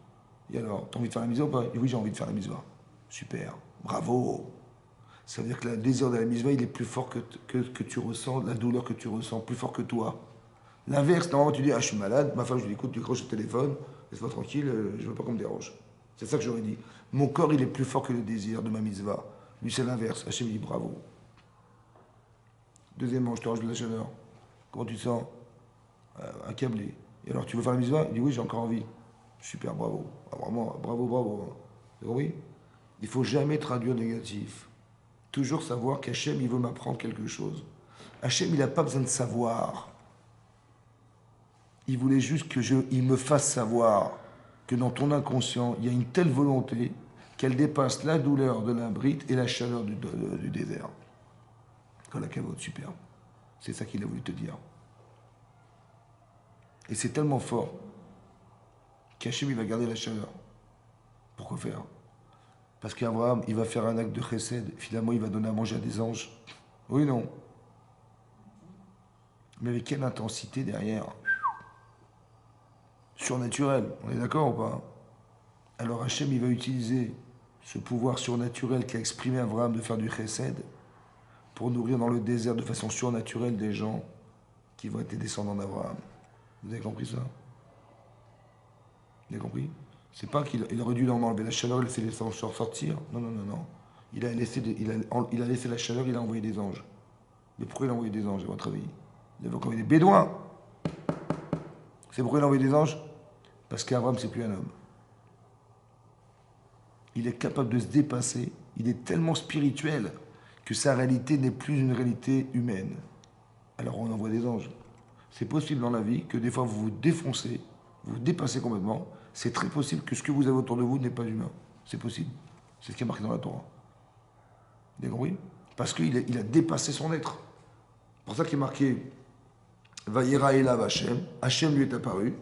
Et alors, t'as envie de faire la mitzvah ou pas? Et oui, j'ai envie de faire la mitzvah. Super, bravo. Ça veut dire que le désir de la mitzvah, il est plus fort que tu ressens, la douleur que tu ressens, plus fort que toi. L'inverse, normalement, tu dis, ah, je suis malade, ma femme, je lui dis, écoute, tu décroches le téléphone, laisse-moi tranquille, je veux pas qu'on me dérange. C'est ça que j'aurais dit. Mon corps, il est plus fort que le désir de ma mitzvah. Lui, c'est l'inverse. Hachem dit, bravo. Deuxièmement, je te rajoute de la chaleur. Comment tu te sens? Accablé. Et alors, tu veux faire la mitzvah? Il dit, oui, j'ai encore envie. Super, bravo. Ah, vraiment, bravo, bravo. Vous avez compris? Il ne faut jamais traduire négatif. Toujours savoir qu'Hachem, il veut m'apprendre quelque chose. Hachem, il n'a pas besoin de savoir. Il voulait juste il me fasse savoir que dans ton inconscient, il y a une telle volonté qu'elle dépasse la douleur de la brite et la chaleur du désert. Quand la cavote, super. C'est ça qu'il a voulu te dire. Et c'est tellement fort qu'Hachem, il va garder la chaleur. Pourquoi faire? Parce qu'Abraham, il va faire un acte de chesed. Finalement, il va donner à manger à des anges. Oui, non. Mais avec quelle intensité derrière? Surnaturel. On est d'accord ou pas? Alors Hachem, il va utiliser ce pouvoir surnaturel qu'a exprimé Abraham de faire du chesed pour nourrir dans le désert de façon surnaturelle des gens qui vont être des descendants d'Abraham. Vous avez compris ça? Vous avez compris? C'est pas qu'il aurait dû en enlever la chaleur et laisser les anges sortir. Non, non, non, non. Il a laissé la chaleur, il a envoyé des anges. Mais pourquoi il a envoyé des anges, à votre avis? Il avait envoyé des bédouins. C'est pourquoi il a envoyé des anges? Parce qu'Abraham, c'est plus un homme. Il est capable de se dépasser. Il est tellement spirituel que sa réalité n'est plus une réalité humaine. Alors on envoie des anges. C'est possible dans la vie que des fois vous vous défoncez, vous vous dépassez complètement. C'est très possible que ce que vous avez autour de vous n'est pas humain. C'est possible. C'est ce qui est marqué dans la Torah. Vous avez compris? Parce qu'il a dépassé son être. C'est pour ça qu'il est marqué Vayera Elav Hashem. Hashem lui est apparu.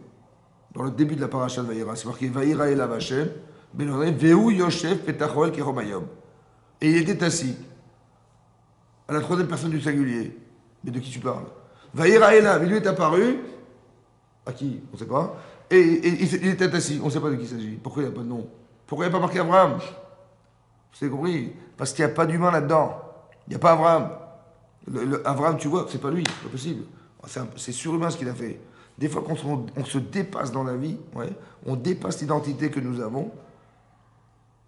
Dans le début de la paracha de Vayera, c'est marqué Vayera Elav Hashem. Veu Yosef Petachoel Keromayom. Et il était assis à la troisième personne du singulier. Mais de qui tu parles? Vayera Elav, il lui est apparu. À qui? On ne sait pas. Et il était assis. On ne sait pas de qui il s'agit. Pourquoi il n'y a pas de nom? Pourquoi il n'y a pas marqué Abraham? Vous avez compris? Parce qu'il n'y a pas d'humain là-dedans. Il n'y a pas Abraham. Abraham, tu vois, c'est pas lui. C'est pas possible. C'est surhumain ce qu'il a fait. Des fois, quand on se dépasse dans la vie, ouais, on dépasse l'identité que nous avons.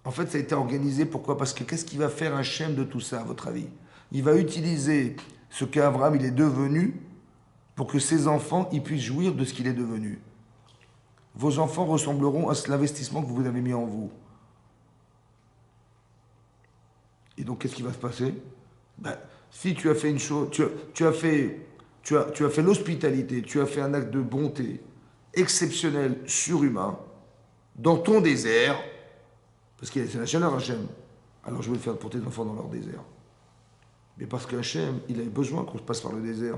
En fait, ça a été organisé. Pourquoi? Parce que qu'est-ce qu'il va faire Hachem de tout ça, à votre avis? Il va utiliser ce qu'Abraham il est devenu pour que ses enfants ils puissent jouir de ce qu'il est devenu. Vos enfants ressembleront à l'investissement que vous avez mis en vous. Et donc, qu'est-ce qui va se passer? Ben, si tu as fait une chose, tu as fait l'hospitalité, tu as fait un acte de bonté exceptionnel, surhumain, dans ton désert, parce que c'est la chaleur Hachem. Alors je vais le faire pour tes enfants dans leur désert. Mais parce que Hachem, il avait besoin qu'on passe par le désert.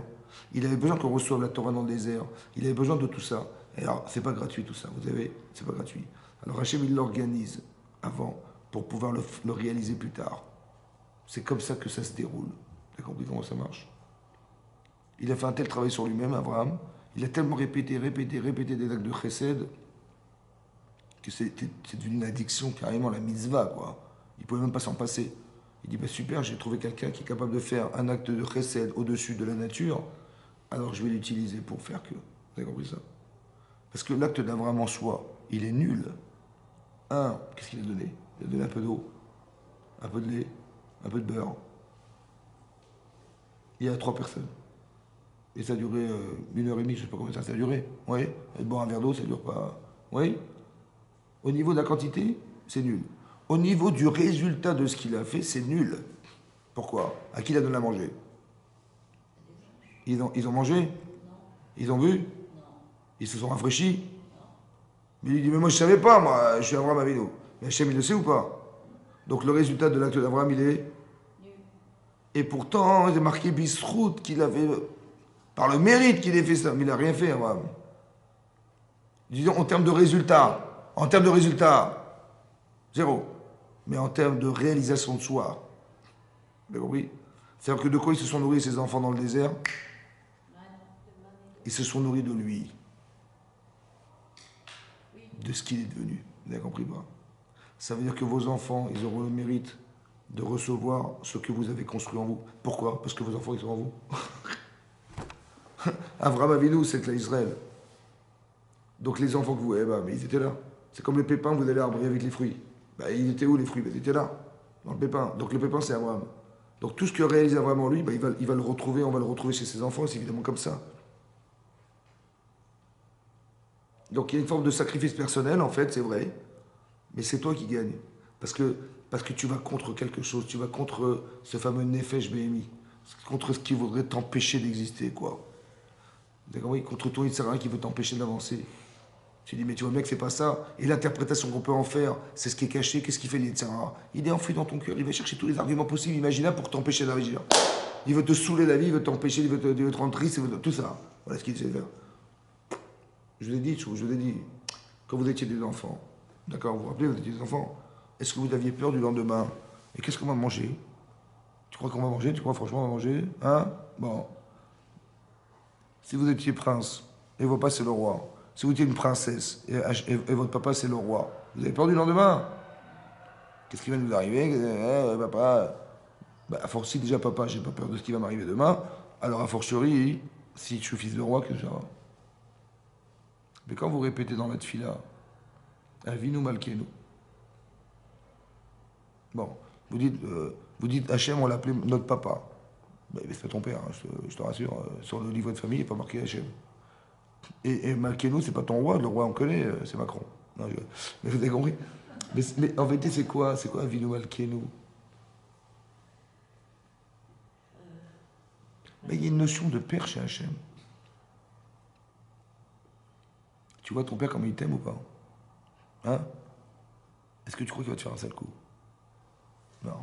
Il avait besoin qu'on reçoive la Torah dans le désert. Il avait besoin de tout ça. Et alors, c'est pas gratuit tout ça, vous savez, c'est pas gratuit. Alors Hachem, il l'organise avant pour pouvoir le réaliser plus tard. C'est comme ça que ça se déroule. Vous avez compris comment ça marche? Il a fait un tel travail sur lui-même, Abraham. Il a tellement répété des actes de chesed que c'est devenu une addiction, carrément la mitzvah, quoi. Il ne pouvait même pas s'en passer. Il dit, bah super, j'ai trouvé quelqu'un qui est capable de faire un acte de chesed au-dessus de la nature, alors je vais l'utiliser pour faire que. Vous avez compris ça? Parce que l'acte d'Abraham en soi, il est nul. Qu'est-ce qu'il a donné? Il a donné un peu d'eau, un peu de lait, un peu de beurre. Il y a 3 personnes. Et ça a duré 1h30, je ne sais pas combien ça a duré. Oui. Et boire un verre d'eau, ça ne dure pas. Oui. Au niveau de la quantité, c'est nul. Au niveau du résultat de ce qu'il a fait, c'est nul. Pourquoi? À qui il a donné à manger? Ils ont mangé? Ils ont bu? Ils se sont rafraîchis? Mais il dit, mais moi je ne savais pas, moi, je suis Abraham Avinu. Mais Hachem, il le sait ou pas? Donc le résultat de l'acte d'Abraham, il est... Et pourtant, il est marqué Bisrout qu'il avait... Par le mérite qu'il ait fait ça. Mais il n'a rien fait, Abraham. Disons, en termes de résultats, zéro. Mais en termes de réalisation de soi, vous avez compris? C'est-à-dire que de quoi ils se sont nourris, ces enfants, dans le désert? Ils se sont nourris de lui. De ce qu'il est devenu. Vous avez compris pas? Ça veut dire que vos enfants, ils auront le mérite de recevoir ce que vous avez construit en vous. Pourquoi? Parce que vos enfants, ils sont en vous. Avraham Avinu, c'est l'Israël. Donc les enfants que vous avez, mais ils étaient là. C'est comme les pépins, vous allez arbrer avec les fruits. Ils étaient où les fruits? Ils étaient là, dans le pépin. Donc le pépin, c'est Abraham. Donc tout ce que réalise Abraham en lui, il va le retrouver, on va le retrouver chez ses enfants, c'est évidemment comme ça. Donc il y a une forme de sacrifice personnel, en fait, c'est vrai, mais c'est toi qui gagnes. Parce que tu vas contre quelque chose, tu vas contre ce fameux Nefesh Behemi, contre ce qui voudrait t'empêcher d'exister, quoi. Vous avez compris? Contre toi, il ne sert à rien qui veut t'empêcher d'avancer. Tu dis, mais tu vois bien que c'est pas ça. Et l'interprétation qu'on peut en faire, c'est ce qui est caché. Qu'est-ce qu'il fait l'Yitzhara? Il est enfoui dans ton cœur. Il va chercher tous les arguments possibles, imaginables pour t'empêcher d'agir. Il veut te saouler la vie, il veut t'empêcher, il veut te rendre triste, tout ça. Voilà ce qu'il sait faire. Je vous ai dit, quand vous étiez des enfants, d'accord, vous vous rappelez, vous étiez des enfants, est-ce que vous aviez peur du lendemain? Et qu'est-ce qu'on va manger? Tu crois qu'on va manger? Tu crois franchement qu'on va manger? Hein? Bon. Si vous étiez prince, et votre papa c'est le roi, si vous étiez une princesse, et votre papa c'est le roi, vous avez peur du lendemain? Qu'est-ce qui va nous arriver? Papa, a fortiori, déjà papa, j'ai pas peur de ce qui va m'arriver demain, alors a fortiori, si je suis fils de roi, que ça va. Mais quand vous répétez dans la tfila, Avinu Malkeinu, bon, vous dites Hachem, on l'appelait notre papa. Mais c'est pas ton père, hein, je te rassure. Sur le livre de famille, il n'est pas marqué Hachem. Et Malkeinu, c'est pas ton roi, le roi on connaît, c'est Macron. Non, mais vous avez compris? Mais en vérité, c'est quoi Avinu Malkeinu? Mais il y a une notion de père chez Hachem. Tu vois ton père comme il t'aime ou pas? Hein? Est-ce que tu crois qu'il va te faire un sale coup? Non.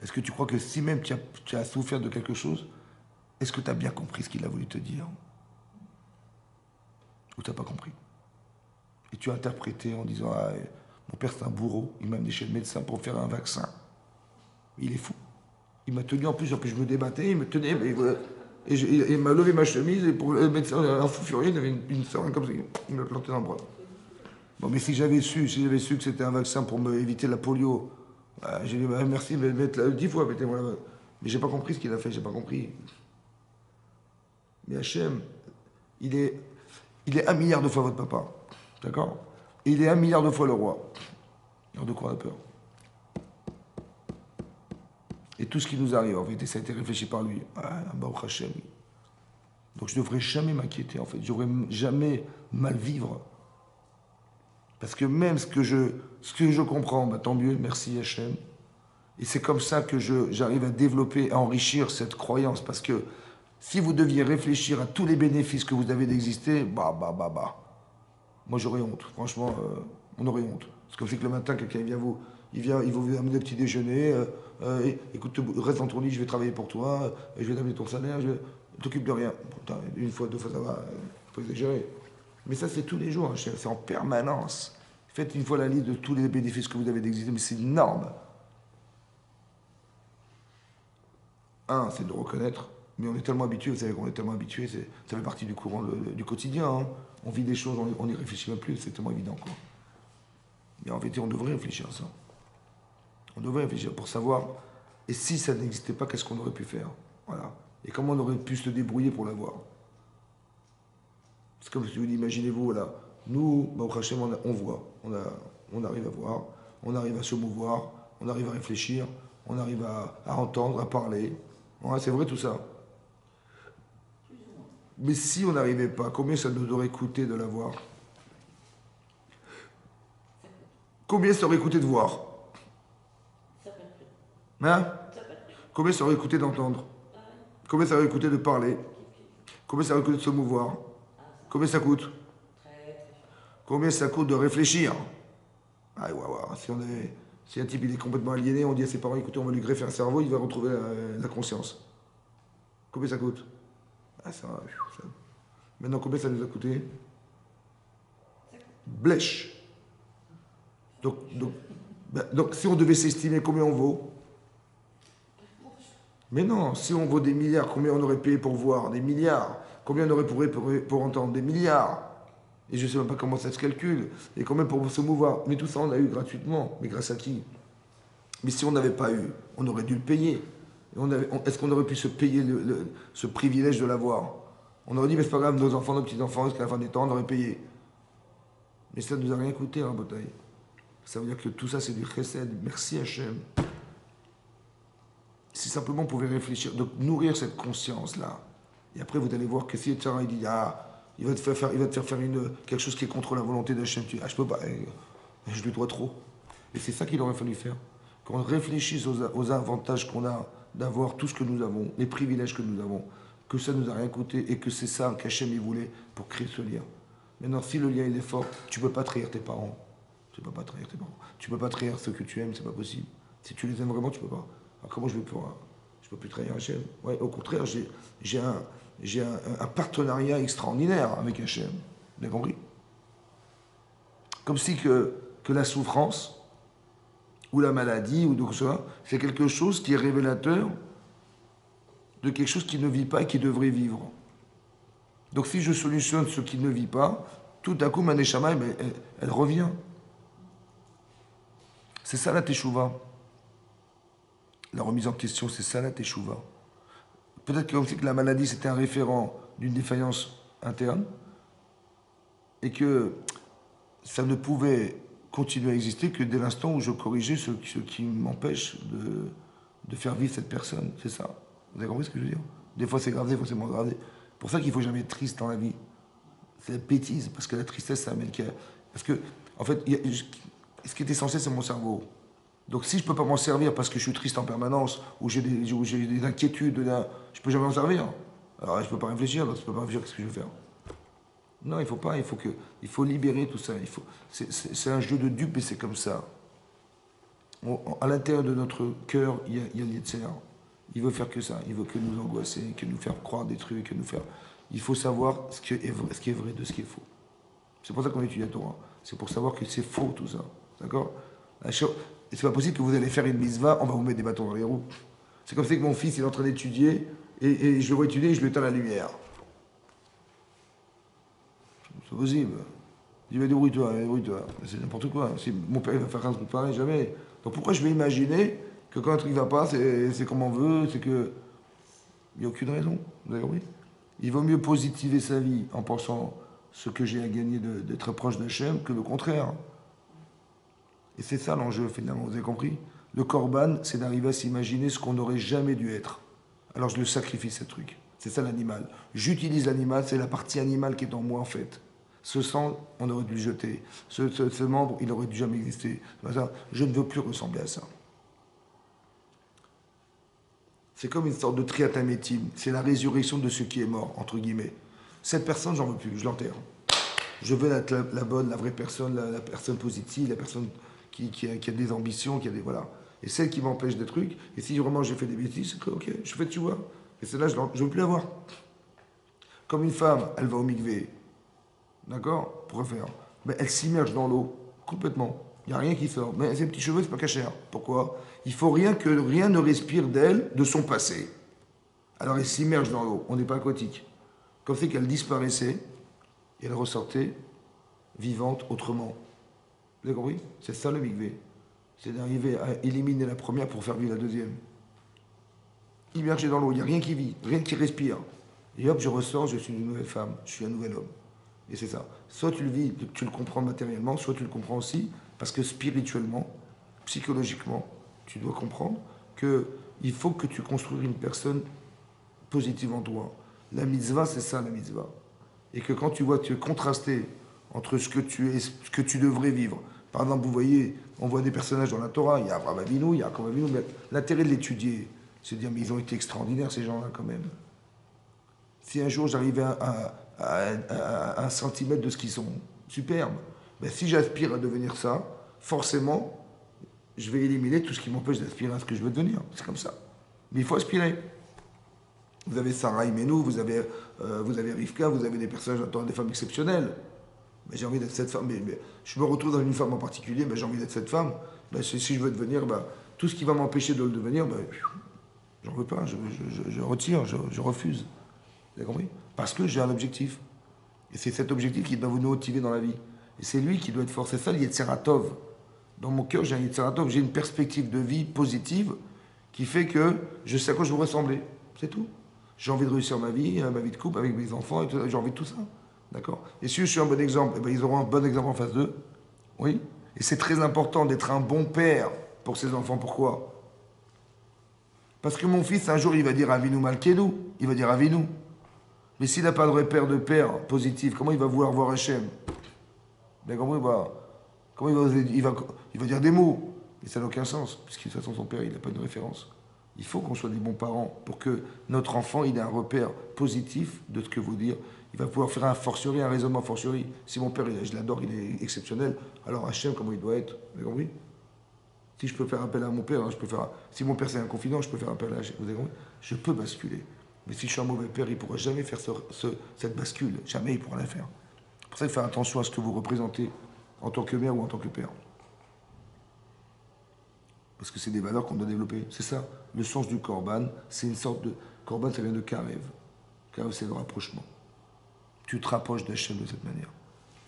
Est-ce que tu crois que si même tu as souffert de quelque chose, est-ce que tu as bien compris ce qu'il a voulu te dire? Ou tu n'as pas compris? Et tu as interprété en disant, mon père c'est un bourreau, il m'a amené chez le médecin pour faire un vaccin. Il est fou. Il m'a tenu en plus je me débattais, il me tenait, il m'a levé ma chemise, et pour le médecin, un fou furieux, il avait une seringue comme ça, il m'a planté dans le bras. Bon, mais si j'avais su que c'était un vaccin pour me éviter la polio, j'ai dit, merci, mais 10 fois, mettez-moi là-bas. Mais j'ai pas compris ce qu'il a fait, j'ai pas compris. Mais Hachem, il est 1 milliard de fois votre papa. D'accord? Et il est 1 milliard de fois le roi. Alors de quoi on a peur? Et tout ce qui nous arrive, en fait, ça a été réfléchi par lui. Ah, Baruch Hachem. Donc je ne devrais jamais m'inquiéter, en fait. Je ne devrais jamais mal vivre. Parce que même ce que je comprends, bah, tant mieux, merci Hachem. Et c'est comme ça que j'arrive à développer, à enrichir cette croyance. Parce que si vous deviez réfléchir à tous les bénéfices que vous avez d'exister, moi j'aurais honte. Franchement, on aurait honte. C'est comme si que le matin, quelqu'un vient il va vous amener le petit déjeuner. Écoute, reste dans ton lit, je vais travailler pour toi. Je vais t'amener ton salaire. Je t'occupe de rien. Putain, une fois, 2 fois, ça va. Faut exagérer. Mais ça, c'est tous les jours. Hein, c'est en permanence. Faites une fois la liste de tous les bénéfices que vous avez d'exister. Mais c'est une norme. Un, c'est de reconnaître. Mais on est tellement habitué, vous savez qu'on est tellement habitué, ça fait partie du courant du quotidien. Hein. On vit des choses, on n'y réfléchit même plus, c'est tellement évident. Quoi. Mais en vérité, on devrait réfléchir à ça. On devrait réfléchir pour savoir, et si ça n'existait pas, qu'est-ce qu'on aurait pu faire? Voilà. Et comment on aurait pu se débrouiller pour l'avoir? C'est comme si vous imaginez-vous, voilà, nous, Baruch Hashem, on voit, on arrive à voir, on arrive à se mouvoir, on arrive à réfléchir, on arrive à entendre, à parler. Ouais, c'est vrai tout ça. Mais si on n'arrivait pas, combien ça nous aurait coûté de l'avoir? Combien ça aurait coûté de voir? Hein? Combien ça aurait coûté d'entendre? Combien ça aurait coûté de parler? Combien ça aurait coûté de se mouvoir? Combien ça coûte? Combien ça coûte de réfléchir? Ah, ouais. Si un type il est complètement aliéné, on dit à ses parents, écoutez, on va lui greffer un cerveau, il va retrouver la conscience. Combien ça coûte? Maintenant, combien ça nous a coûté? Blèche. Donc, si on devait s'estimer combien on vaut? Mais non, si on vaut des milliards, combien on aurait payé pour voir? Des milliards. Combien on aurait pour entendre? Des milliards. Et je ne sais même pas comment ça se calcule. Et combien pour se mouvoir? Mais tout ça, on a eu gratuitement. Mais grâce à qui? Mais si on n'avait pas eu, on aurait dû le payer. Est-ce qu'on aurait pu se payer ce privilège de l'avoir? On aurait dit, mais c'est pas grave, nos enfants, nos petits-enfants, jusqu'à la fin des temps, on aurait payé. Mais ça ne nous a rien coûté, hein, bataille. Ça veut dire que tout ça, c'est du chesed. Merci Hachem. Si simplement on pouvait réfléchir, donc nourrir cette conscience-là. Et après, vous allez voir que si Tchara, il dit, il va te faire faire quelque chose qui est contre la volonté d'Hachem. Tu dis, je peux pas, je lui dois trop. Et c'est ça qu'il aurait fallu faire. Qu'on réfléchisse aux avantages qu'on a d'avoir tout ce que nous avons, les privilèges que nous avons, que ça ne nous a rien coûté et que c'est ça qu'Hachem il voulait pour créer ce lien. Maintenant, si le lien il est fort, tu ne peux pas trahir tes parents. Tu ne peux pas trahir tes parents. Tu ne peux pas trahir ceux que tu aimes, c'est pas possible. Si tu les aimes vraiment, tu ne peux pas. Alors comment je vais pouvoir? Je ne peux plus trahir Hachem. Ouais, au contraire, j'ai un partenariat extraordinaire avec Hachem. Vous avez compris? Comme si que la souffrance, ou la maladie, ou tout ça, c'est quelque chose qui est révélateur de quelque chose qui ne vit pas et qui devrait vivre. Donc si je solutionne ce qui ne vit pas, tout à coup, ma neshama, elle revient. C'est ça la teshuva. La remise en question, c'est ça la teshuva. Peut-être que la maladie, c'était un référent d'une défaillance interne, et que ça ne pouvait continuer à exister que dès l'instant où je corrigeais ce qui m'empêche de faire vivre cette personne. C'est ça. Vous avez compris ce que je veux dire? Des fois c'est grave, des fois c'est moins grave. C'est pour ça qu'il ne faut jamais être triste dans la vie. C'est la bêtise, parce que la tristesse, ça amène... Parce que, en fait, ce qui est essentiel, c'est mon cerveau. Donc si je ne peux pas m'en servir parce que je suis triste en permanence, ou j'ai des inquiétudes, je ne peux jamais m'en servir. Alors je ne peux pas réfléchir, donc je ne peux pas réfléchir, qu'est-ce que je vais faire? Non, il ne faut pas, il faut libérer tout ça. C'est un jeu de dupes et c'est comme ça. À l'intérieur de notre cœur, il y a l'Yetzer. Il veut faire que ça. Il veut que nous angoisser, que nous faire croire des trucs, que nous faire... Il faut savoir ce qui est vrai de ce qui est faux. C'est pour ça qu'on étudie la Torah. C'est pour savoir que c'est faux tout ça. D'accord? Et c'est pas possible que vous allez faire une mitzvah, on va vous mettre des bâtons dans les roues. C'est comme ça que mon fils il est en train d'étudier et je le vois étudier et je lui éteins la lumière. C'est possible. Il va débrouille-toi. C'est n'importe quoi. Si mon père il va faire un truc pareil, jamais. Donc pourquoi je vais imaginer que quand un truc ne va pas, c'est comme on veut, c'est que... Il n'y a aucune raison. Vous avez compris? Il vaut mieux positiver sa vie en pensant ce que j'ai à gagner d'être proche d'Hachem que le contraire. Et c'est ça l'enjeu finalement, vous avez compris? Le korban, c'est d'arriver à s'imaginer ce qu'on n'aurait jamais dû être. Alors je le sacrifie, ce truc. C'est ça l'animal. J'utilise l'animal, c'est la partie animale qui est en moi en fait. Ce sang, on aurait dû le jeter. Ce membre, il aurait dû jamais exister. Je ne veux plus ressembler à ça. C'est comme une sorte de triatamétim. C'est la résurrection de ce qui est mort, entre guillemets. Cette personne, j'en veux plus, je l'enterre. Je veux être la bonne, la vraie personne, la personne positive, la personne qui a des ambitions, qui a des... Voilà. Et celle qui m'empêche des trucs, et si vraiment j'ai fait des bêtises, c'est que, ok, je fais tu vois. Et celle-là, je ne veux plus avoir. Comme une femme, elle va au mikvé, d'accord? Pour faire. Ben, elle s'immerge dans l'eau, complètement. Il n'y a rien qui sort. Mais ses petits cheveux, c'est pas cachère. Pourquoi? Il faut rien que rien ne respire d'elle, de son passé. Alors elle s'immerge dans l'eau. On n'est pas aquatique. Comme c'est qu'elle disparaissait, et elle ressortait vivante autrement. Vous avez compris? C'est ça le mikvé. C'est d'arriver à éliminer la première pour faire vivre la deuxième. Immergé dans l'eau, il n'y a rien qui vit, rien qui respire. Et hop, je ressors, je suis une nouvelle femme, je suis un nouvel homme. Et c'est ça. Soit tu le vis, tu le comprends matériellement, soit tu le comprends aussi, parce que spirituellement, psychologiquement, tu dois comprendre qu'il faut que tu construises une personne positive en toi. La mitzvah, c'est ça la mitzvah. Et que quand tu vois, tu es contrasté entre ce que tu es, ce que tu devrais vivre. Par exemple, vous voyez, on voit des personnages dans la Torah, il y a Abraham Avinu, il y a Jacob Avinu, mais l'intérêt de l'étudier, c'est de dire, mais ils ont été extraordinaires, ces gens-là, quand même. Si un jour j'arrivais à 1 centimètre de ce qu'ils sont, superbes, ben, si j'aspire à devenir ça, forcément, je vais éliminer tout ce qui m'empêche d'aspirer à ce que je veux devenir. C'est comme ça. Mais il faut aspirer. Vous avez Sarah Imenou, vous avez Rivka, vous avez des personnages, des femmes exceptionnelles. Mais j'ai envie d'être cette femme. Mais je me retrouve dans une femme en particulier, mais j'ai envie d'être cette femme. Ben, si je veux devenir, ben, tout ce qui va m'empêcher de le devenir, ben, j'en veux pas, je retire, je refuse. Vous avez compris? Parce que j'ai un objectif. Et c'est cet objectif qui doit vous motiver dans la vie. Et c'est lui qui doit être fort. C'est ça le Yetzeratov. Dans mon cœur, j'ai un Yetzeratov, j'ai une perspective de vie positive qui fait que je sais à quoi je veux ressembler. C'est tout. J'ai envie de réussir ma vie de couple, avec mes enfants, j'ai envie de tout ça. D'accord? Et si je suis un bon exemple, eh ben, ils auront un bon exemple en face d'eux. Oui. Et c'est très important d'être un bon père pour ses enfants. Pourquoi? Parce que mon fils, un jour, il va dire Avinu Malkeinu. Il va dire Avinu. Mais s'il n'a pas de repère de père positif, comment il va vouloir voir Hachem? Ben, comment il va dire des mots? Et ça n'a aucun sens, puisque de toute façon, son père, il n'a pas de référence. Il faut qu'on soit des bons parents pour que notre enfant il ait un repère positif de ce que vous dire. Il va pouvoir faire un fortiori, un raisonnement fortiori. Si mon père, je l'adore, il est exceptionnel, alors Hachem, comment il doit être? Vous avez compris? Si je peux faire appel à mon père, si mon père c'est un confident, je peux faire appel à Hachem. Vous avez compris? Je peux basculer. Mais si je suis un mauvais père, il ne pourra jamais faire cette bascule. Jamais il pourra la faire. C'est pour ça qu'il faut faire attention à ce que vous représentez en tant que mère ou en tant que père. Parce que c'est des valeurs qu'on doit développer. C'est ça. Le sens du korban, c'est une sorte de... Korban, ça vient de karev. Karev, c'est le rapprochement. Tu te rapproches d'Hachem de cette manière.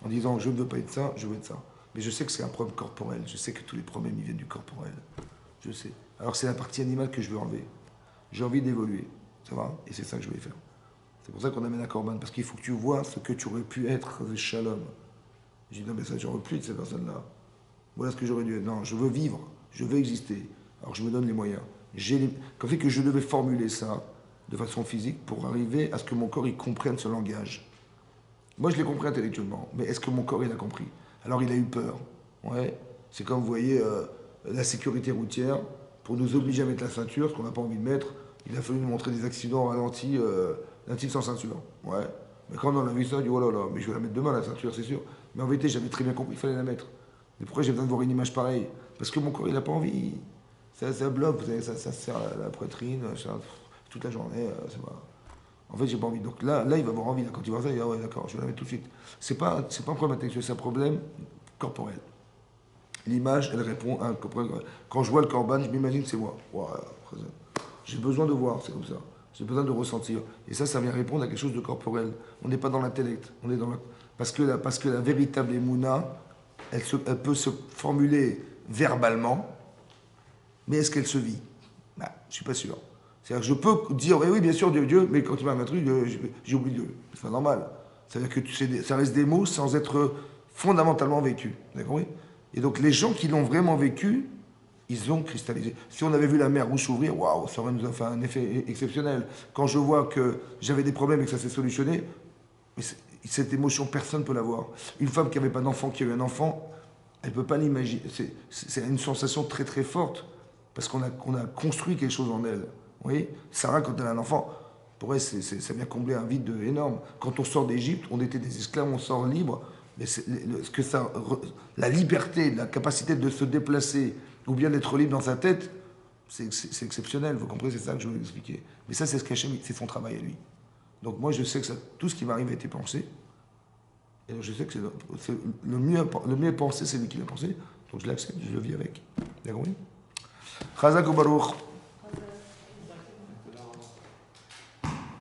En disant, je ne veux pas être ça, je veux être ça. Mais je sais que c'est un problème corporel. Je sais que tous les problèmes, ils viennent du corporel. Je sais. Alors c'est la partie animale que je veux enlever. J'ai envie d'évoluer. Ça va? Et c'est ça que je vais faire. C'est pour ça qu'on amène un korban. Parce qu'il faut que tu vois ce que tu aurais pu être, le shalom. J'ai dit, non, mais ça, j'aurais plus de cette personne-là. Voilà ce que j'aurais dû être. Non, je veux vivre. Je veux exister. Alors je me donne les moyens. Quand fait que je devais formuler ça de façon physique pour arriver à ce que mon corps il comprenne ce langage. Moi je l'ai compris intellectuellement, mais est-ce que mon corps il a compris? Alors il a eu peur. Ouais. C'est comme vous voyez la sécurité routière, pour nous obliger à mettre la ceinture, ce qu'on n'a pas envie de mettre, il a fallu nous montrer des accidents ralentis, d'un type sans ceinture. Ouais. Mais quand on a vu ça, on dit oh là là, mais je vais la mettre demain la ceinture, c'est sûr. Mais en vérité, j'avais très bien compris qu'il fallait la mettre. Mais pourquoi j'ai besoin de voir une image pareille? Parce que mon corps, il n'a pas envie. Ça bloque, vous savez, ça serre la poitrine, toute la journée, c'est pas... En fait, j'ai pas envie. Donc là, il va avoir envie. Là, quand il va voir ça, il va dire, ah ouais, d'accord, je vais la mettre tout de suite. C'est pas un problème intellectuel, c'est un problème corporel. L'image, elle répond à un corporel. Quand je vois le korban, je m'imagine, c'est moi. Wow, j'ai besoin de voir, c'est comme ça. J'ai besoin de ressentir. Et ça vient répondre à quelque chose de corporel. On n'est pas dans l'intellect. On est dans la... parce que la véritable émouna, elle peut se formuler verbalement, mais est-ce qu'elle se vit? Je ne suis pas sûr. C'est-à-dire que je peux dire, oui, bien sûr, Dieu, mais quand il m'a un truc, j'ai oublié Dieu. C'est pas normal. C'est-à-dire que ça reste des mots sans être fondamentalement vécu. Vous avez compris? Et donc les gens qui l'ont vraiment vécu, ils ont cristallisé. Si on avait vu la mer rouge s'ouvrir, waouh, ça aurait nous a fait un effet exceptionnel. Quand je vois que j'avais des problèmes et que ça s'est solutionné, mais cette émotion, personne ne peut l'avoir. Une femme qui n'avait pas d'enfant, qui a eu un enfant, elle ne peut pas l'imaginer. C'est une sensation très très forte, parce qu'on a construit quelque chose en elle. Vous voyez, Sarah, quand elle a un enfant, pour elle, ça vient combler un vide énorme. Quand on sort d'Égypte, on était des esclaves, on sort libre. Mais la liberté, la capacité de se déplacer, ou bien d'être libre dans sa tête, c'est exceptionnel. Vous comprenez, c'est ça que je veux vous expliquer. Mais ça, c'est ce qu'Hachem, c'est son travail à lui. Donc moi, je sais que tout ce qui m'arrive a été pensé. Et donc je sais que le mieux pensé, c'est lui qui l'a pensé. Donc je l'accepte, je le vis avec. D'accord, oui. Chazak ou Baruch.